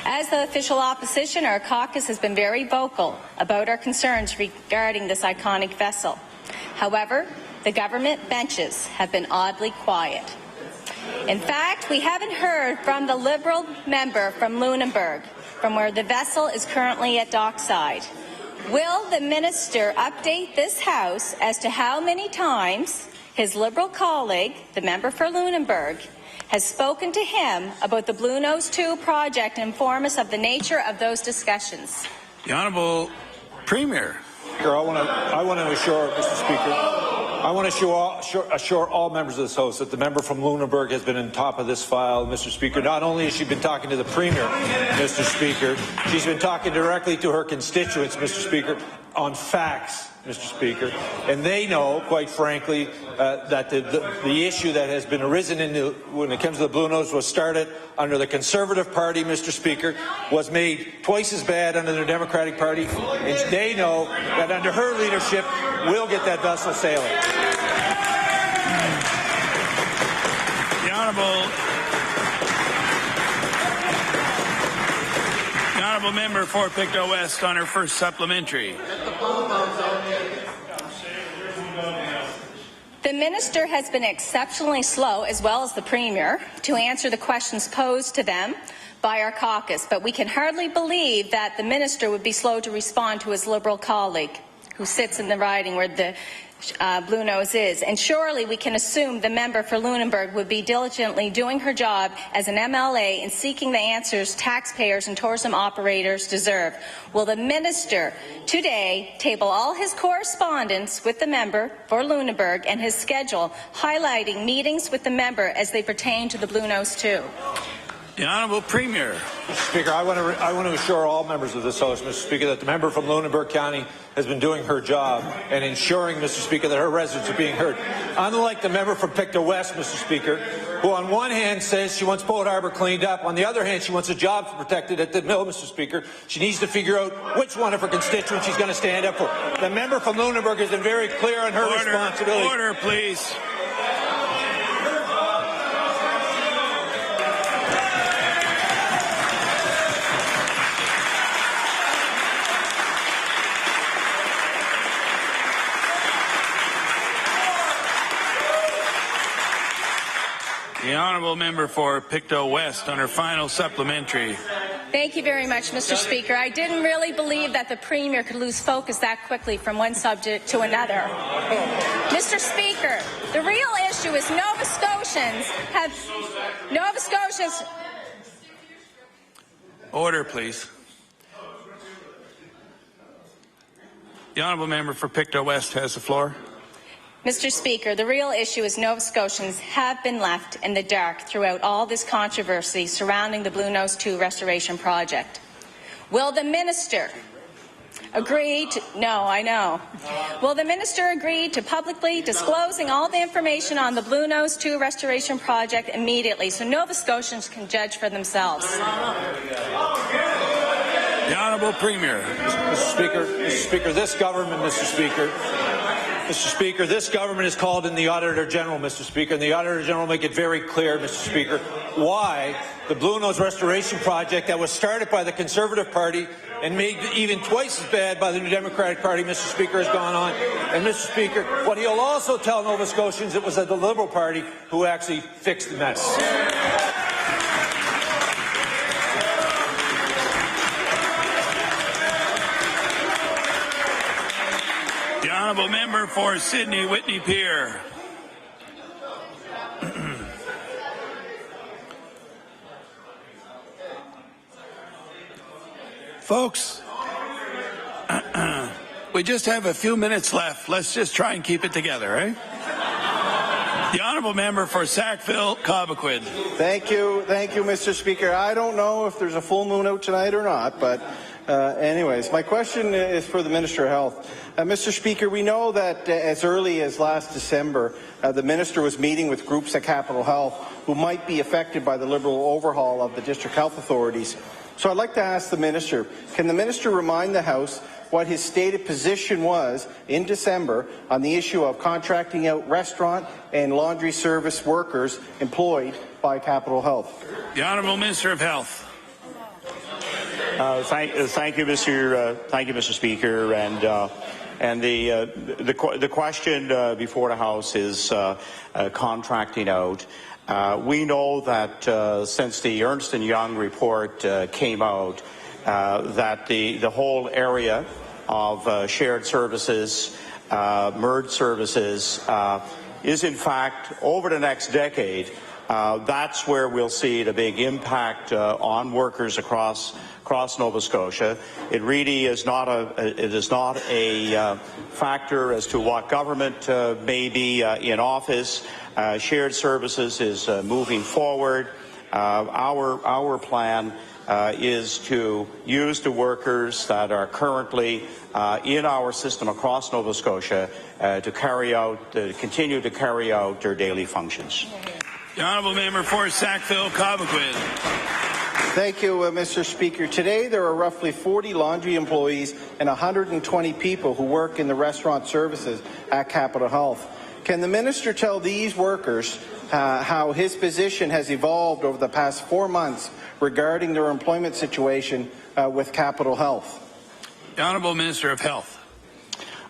As the official opposition, our caucus has been very vocal about our concerns regarding this iconic vessel. However, the government benches have been oddly quiet. In fact, we haven't heard from the Liberal member from Lunenburg, from where the vessel is currently at dockside. Will the minister update this House as to how many times his Liberal colleague, the member for Lunenburg, has spoken to him about the Blue Nose 2 project and inform us of the nature of those discussions? The Honourable Premier. I want to assure, Mr. Speaker, I want to assure all members of this House that the member from Lunenburg has been on top of this file, Mr. Speaker. Not only has she been talking to the Premier, Mr. Speaker, she's been talking directly to her constituents, Mr. Speaker, on facts, Mr. Speaker. And they know, quite frankly, that the issue that has been arisen when it comes to the Blue Nose was started under the Conservative Party, Mr. Speaker, was made twice as bad under the Democratic Party, and they know that under her leadership, we'll get that vessel sailing. The Honourable Member for Pictou West on her first supplementary. The minister has been exceptionally slow, as well as the Premier, to answer the questions posed to them by our caucus, but we can hardly believe that the minister would be slow to respond to his Liberal colleague who sits in the riding where the Blue Nose is. And surely we can assume the member for Lunenburg would be diligently doing her job as an MLA in seeking the answers taxpayers and tourism operators deserve. Will the minister today table all his correspondence with the member for Lunenburg and his schedule, highlighting meetings with the member as they pertain to the Blue Nose 2? The Honourable Premier. Mr. Speaker, I want to assure all members of this House, Mr. Speaker, that the member from Lunenburg County has been doing her job and ensuring, Mr. Speaker, that her residents are being heard. Unlike the member from Pictou West, Mr. Speaker, who on one hand says she wants Poet Harbour cleaned up, on the other hand she wants a job protected at the mill, Mr. Speaker. She needs to figure out which one of her constituents she's going to stand up for. The member from Lunenburg has been very clear on her responsibility. Order, please. The Honourable Member for Pictou West on her final supplementary. Thank you very much, Mr. Speaker. I didn't really believe that the Premier could lose focus that quickly from one subject to another. Mr. Speaker, the real issue is Nova Scotians. Order, please. The Honourable Member for Pictou West has the floor. Mr. Speaker, the real issue is Nova Scotians have been left in the dark throughout all this controversy surrounding the Blue Nose 2 restoration project. Will the minister agree to... No, I know. Will the minister agree to publicly disclosing all the information on the Blue Nose 2 restoration project immediately so Nova Scotians can judge for themselves? The Honourable Premier. Mr. Speaker, this government, Mr. Speaker, this government has called in the Auditor General, Mr. Speaker, and the Auditor General make it very clear, Mr. Speaker, why the Blue Nose Restoration Project that was started by the Conservative Party and made even twice as bad by the New Democratic Party, Mr. Speaker, has gone on. And, Mr. Speaker, what he'll also tell Nova Scotians, it was the Liberal Party who actually fixed the mess. The Honourable Member for Sydney Whitney Pier. Folks, we just have a few minutes left. Let's just try and keep it together, eh? The Honourable Member for Sackville-Cobequid. Thank you, Mr. Speaker. I don't know if there's a full moon out tonight or not, but anyways, my question is for the Minister of Health. Mr. Speaker, we know that as early as last December, the Minister was meeting with groups at Capitol Health who might be affected by the Liberal overhaul of the district health authorities. So I'd like to ask the Minister, can the Minister remind the House what his stated position was in December on the issue of contracting out restaurant and laundry service workers employed by Capital Health. The Honourable Minister of Health. Thank you, Mr. Speaker, and the question before the House is contracting out. We know that since the Ernst & Young report came out, that the whole area of shared services, merged services, is in fact over the next decade. That's where we'll see the big impact on workers across Nova Scotia. It really is not a factor as to what government may be in office. Shared services is moving forward. Our plan is to use the workers that are currently in our system across Nova Scotia to continue to carry out their daily functions. The Honourable Member for Sackville-Cobequid. Thank you, Mr. Speaker. Today there are roughly 40 laundry employees and 120 people who work in the restaurant services at Capital Health. Can the minister tell these workers how his position has evolved over the past 4 months regarding their employment situation with Capital Health? The Honourable Minister of Health.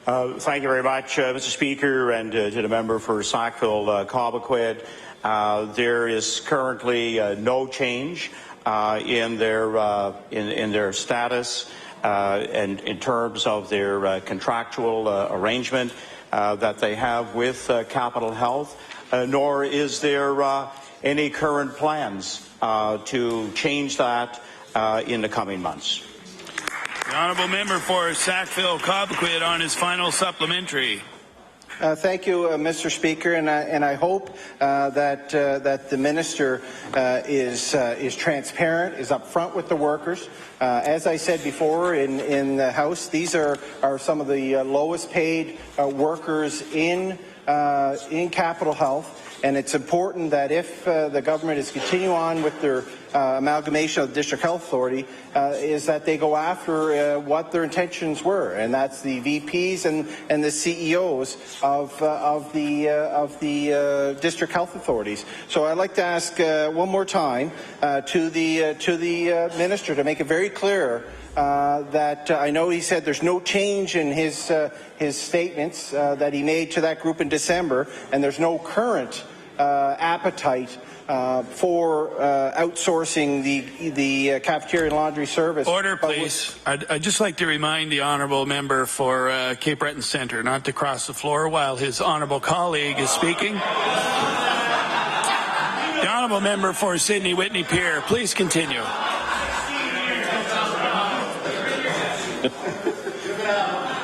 Thank you very much, Mr. Speaker, and to the member for Sackville-Cobequid. There is currently no change in their status and in terms of their contractual arrangement that they have with Capital Health, nor is there any current plans to change that in the coming months. The Honourable Member for Sackville-Cobequid on his final supplementary. Thank you, Mr. Speaker, and I hope that the minister is transparent, is upfront with the workers. As I said before in the House, these are some of the lowest paid workers in Capital Health. And it's important that if the government is continuing on with their amalgamation of the District Health Authority, is that they go after what their intentions were, and that's the VPs and the CEOs of the District Health Authorities. So I'd like to ask one more time to the minister to make it very clear that I know he said there's no change in his statements that he made to that group in December, and there's no current appetite for outsourcing the cafeteria and laundry service. Order, please. I'd just like to remind the honourable member for Cape Breton Centre not to cross the floor while his honourable colleague is speaking. The honourable member for Sydney Whitney Pier, please continue.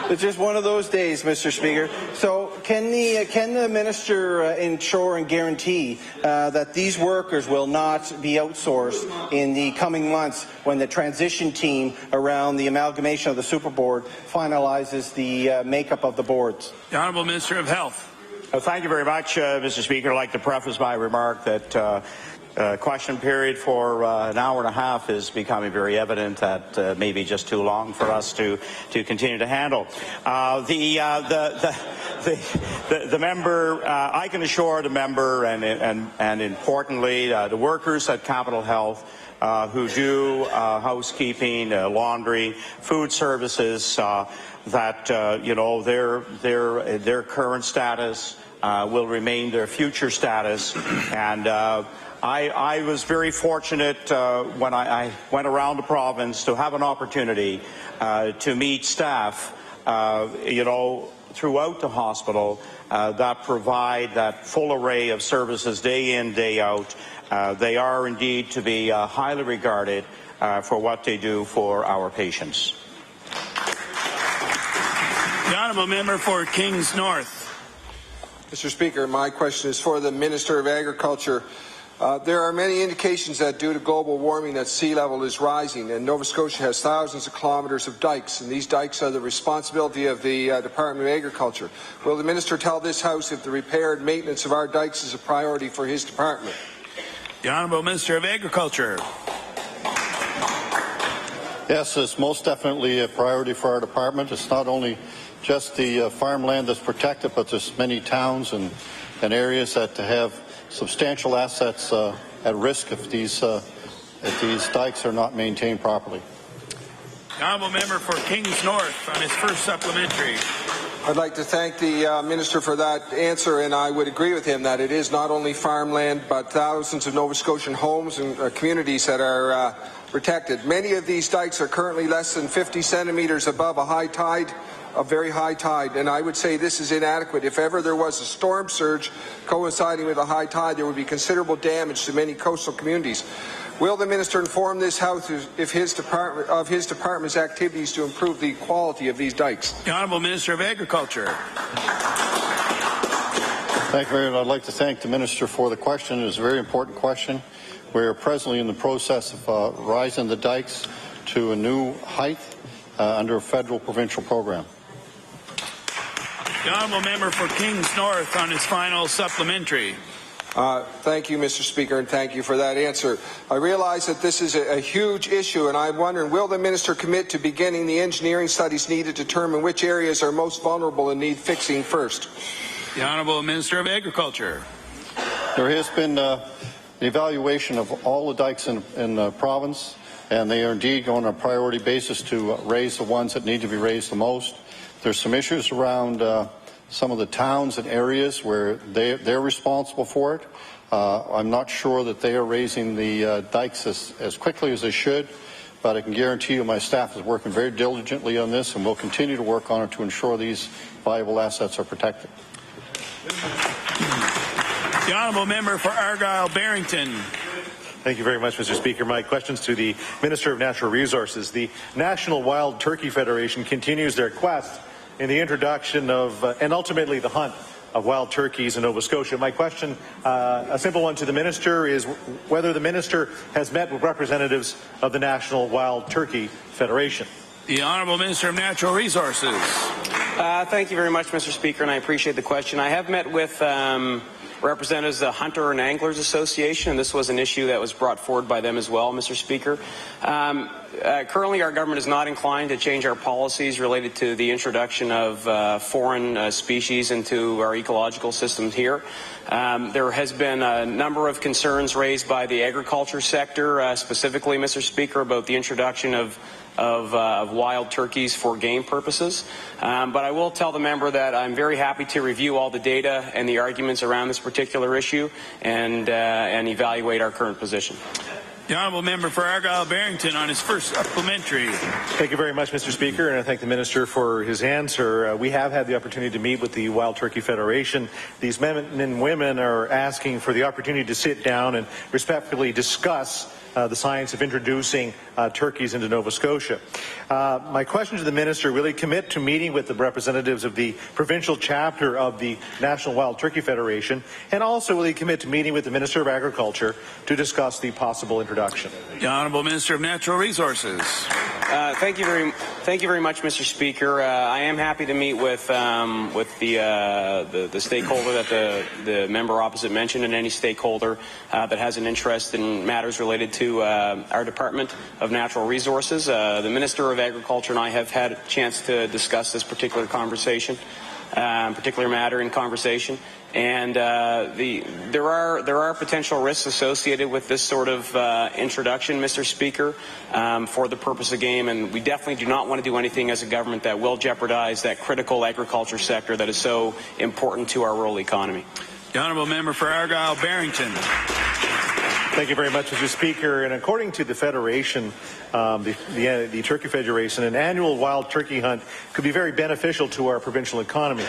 It's just one of those days, Mr. Speaker. So can the minister ensure and guarantee that these workers will not be outsourced in the coming months when the transition team around the amalgamation of the Super Board finalizes the makeup of the boards? The Honourable Minister of Health. Thank you very much, Mr. Speaker. I'd like to preface my remark that question period for an hour and a half is becoming very evident that may be just too long for us to continue to handle. The member, I can assure the member and importantly the workers at Capital Health who do housekeeping, laundry, food services, that their current status will remain their future status, and I was very fortunate when I went around the province to have an opportunity to meet staff, throughout the hospital that provide that full array of services day in, day out. They are indeed to be highly regarded for what they do for our patients. The honourable member for Kings North. Mr. Speaker, my question is for the Minister of Agriculture. There are many indications that due to global warming that sea level is rising, and Nova Scotia has thousands of kilometres of dikes, and these dikes are the responsibility of the Department of Agriculture. Will the Minister tell this House if the repair and maintenance of our dikes is a priority for his department? The Honourable Minister of Agriculture. Yes, it's most definitely a priority for our department. It's not only just the farmland that's protected, but there's many towns and areas that have substantial assets at risk if these dikes are not maintained properly. The honourable member for Kings North on his first supplementary. I'd like to thank the Minister for that answer, and I would agree with him that it is not only farmland but thousands of Nova Scotian homes and communities that are protected. Many of these dikes are currently less than 50 centimetres above a high tide, a very high tide, and I would say this is inadequate. If ever there was a storm surge coinciding with a high tide, there would be considerable damage to many coastal communities. Will the Minister inform this House of his department's activities to improve the quality of these dikes? The Honourable Minister of Agriculture. Thank you very much. I'd like to thank the Minister for the question. It is a very important question. We are presently in the process of rising the dikes to a new height under a federal provincial program. The honourable member for Kings North on his final supplementary. Thank you, Mr. Speaker, and thank you for that answer. I realize that this is a huge issue, and I'm wondering, will the Minister commit to beginning the engineering studies needed to determine which areas are most vulnerable and need fixing first? The Honourable Minister of Agriculture. There has been an evaluation of all the dikes in the province, and they are indeed going on a priority basis to raise the ones that need to be raised the most. There's some issues around some of the towns and areas where they're responsible for it. I'm not sure that they are raising the dikes as quickly as they should, but I can guarantee you my staff is working very diligently on this, and we'll continue to work on it to ensure these valuable assets are protected. The honourable member for Argyle Barrington. Thank you very much, Mr. Speaker. My questions to the Minister of Natural Resources. The National Wild Turkey Federation continues their quest in the introduction of and ultimately the hunt of wild turkeys in Nova Scotia. My question, a simple one to the Minister, is whether the Minister has met with representatives of the National Wild Turkey Federation. The Honourable Minister of Natural Resources. Thank you very much, Mr. Speaker, and I appreciate the question. I have met with representatives of the Hunter and Anglers Association, and this was an issue that was brought forward by them as well, Mr. Speaker. Currently, our government is not inclined to change our policies related to the introduction of foreign species into our ecological system here. There has been a number of concerns raised by the agriculture sector, specifically, Mr. Speaker, about the introduction of wild turkeys for game purposes. But I will tell the member that I'm very happy to review all the data and the arguments around this particular issue and evaluate our current position. The honourable member for Argyle Barrington on his first supplementary. Thank you very much, Mr. Speaker, and I thank the Minister for his answer. We have had the opportunity to meet with the Wild Turkey Federation. These men and women are asking for the opportunity to sit down and respectfully discuss the science of introducing turkeys into Nova Scotia. My question to the Minister: will he commit to meeting with the representatives of the provincial chapter of the National Wild Turkey Federation, and also will he commit to meeting with the Minister of Agriculture to discuss the possible introduction? The Honourable Minister of Natural Resources. Thank you very much, Mr. Speaker. I am happy to meet with the stakeholder that the member opposite mentioned, and any stakeholder that has an interest in matters related to our Department of Natural Resources. The Minister of Agriculture and I have had a chance to discuss this particular matter in conversation, and there are potential risks associated with this sort of introduction, Mr. Speaker, for the purpose of game, and we definitely do not want to do anything as a government that will jeopardize that critical agriculture sector that is so important to our rural economy. The honourable member for Argyle Barrington. Thank you very much, Mr. Speaker. And according to the Federation, the Turkey Federation, an annual wild turkey hunt could be very beneficial to our provincial economy.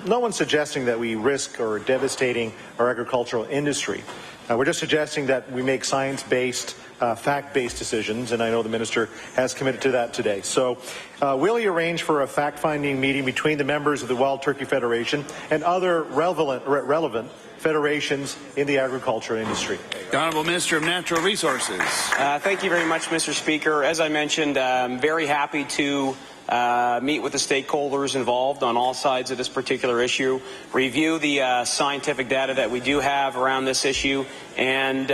No one's suggesting that we risk or devastating our agricultural industry. We're just suggesting that we make science-based, fact-based decisions, and I know the Minister has committed to that today. So will he arrange for a fact-finding meeting between the members of the Wild Turkey Federation and other relevant federations in the agriculture industry. The Honourable Minister of Natural Resources. Thank you very much, Mr. Speaker. As I mentioned, I'm very happy to meet with the stakeholders involved on all sides of this particular issue, review the scientific data that we do have around this issue, and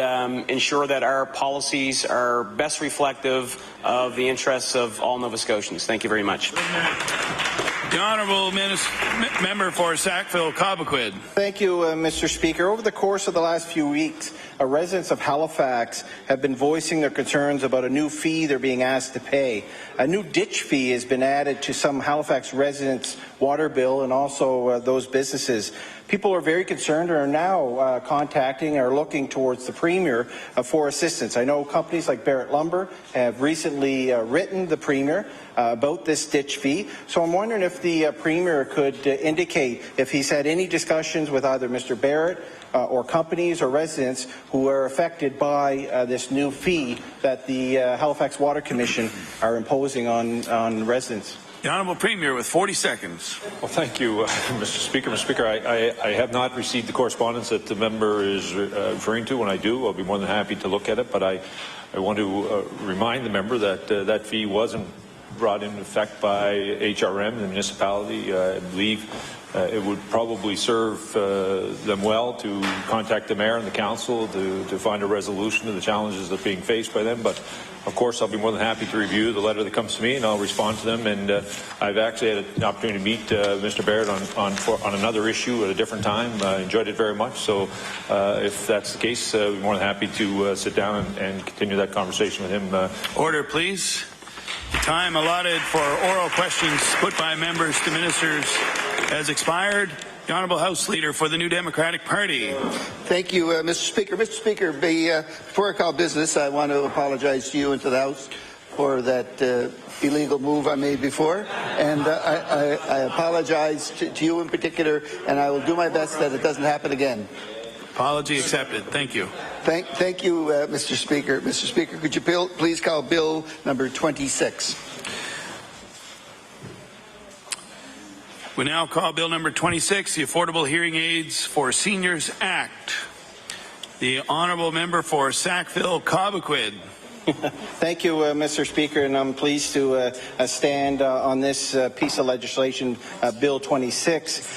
ensure that our policies are best reflective of the interests of all Nova Scotians. Thank you very much. The Honourable Member for Sackville-Cobequid. Thank you, Mr. Speaker. Over the course of the last few weeks, residents of Halifax have been voicing their concerns about a new fee they're being asked to pay. A new ditch fee has been added to some Halifax residents' water bill and also those businesses. People are very concerned and are now contacting or looking towards the Premier for assistance. I know companies like Barrett Lumber have recently written the Premier about this ditch fee. So I'm wondering if the Premier could indicate if he's had any discussions with either Mr. Barrett or companies or residents who are affected by this new fee that the Halifax Water Commission are imposing on residents. The Honourable Premier with 40 seconds. Well, thank you, Mr. Speaker. Mr. Speaker, I have not received the correspondence that the member is referring to. When I do, I'll be more than happy to look at it. But I want to remind the member that that fee wasn't brought into effect by HRM, the municipality. I believe it would probably serve them well to contact the mayor and the council to find a resolution to the challenges that are being faced by them. But of course, I'll be more than happy to review the letter that comes to me, and I'll respond to them. And I've actually had an opportunity to meet Mr. Barrett on another issue at a different time. I enjoyed it very much. So if that's the case, I'll be more than happy to sit down and continue that conversation with him. Order, please. The time allotted for oral questions put by members to ministers has expired. The Honourable House Leader for the New Democratic Party. Thank you, Mr. Speaker. Mr. Speaker, before I call business, I want to apologize to you and to the House for that illegal move I made before. And I apologize to you in particular, and I will do my best that it doesn't happen again. Apology accepted. Thank you. Thank you, Mr. Speaker. Mr. Speaker, could you please call Bill number 26? We now call Bill number 26, the Affordable Hearing Aids for Seniors Act. The Honourable Member for Sackville-Cobequid. Thank you, Mr. Speaker, and I'm pleased to stand on this piece of legislation, Bill 26.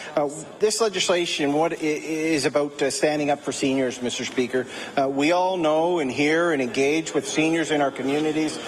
This legislation is about standing up for seniors, Mr. Speaker. We all know and hear and engage with seniors in our communities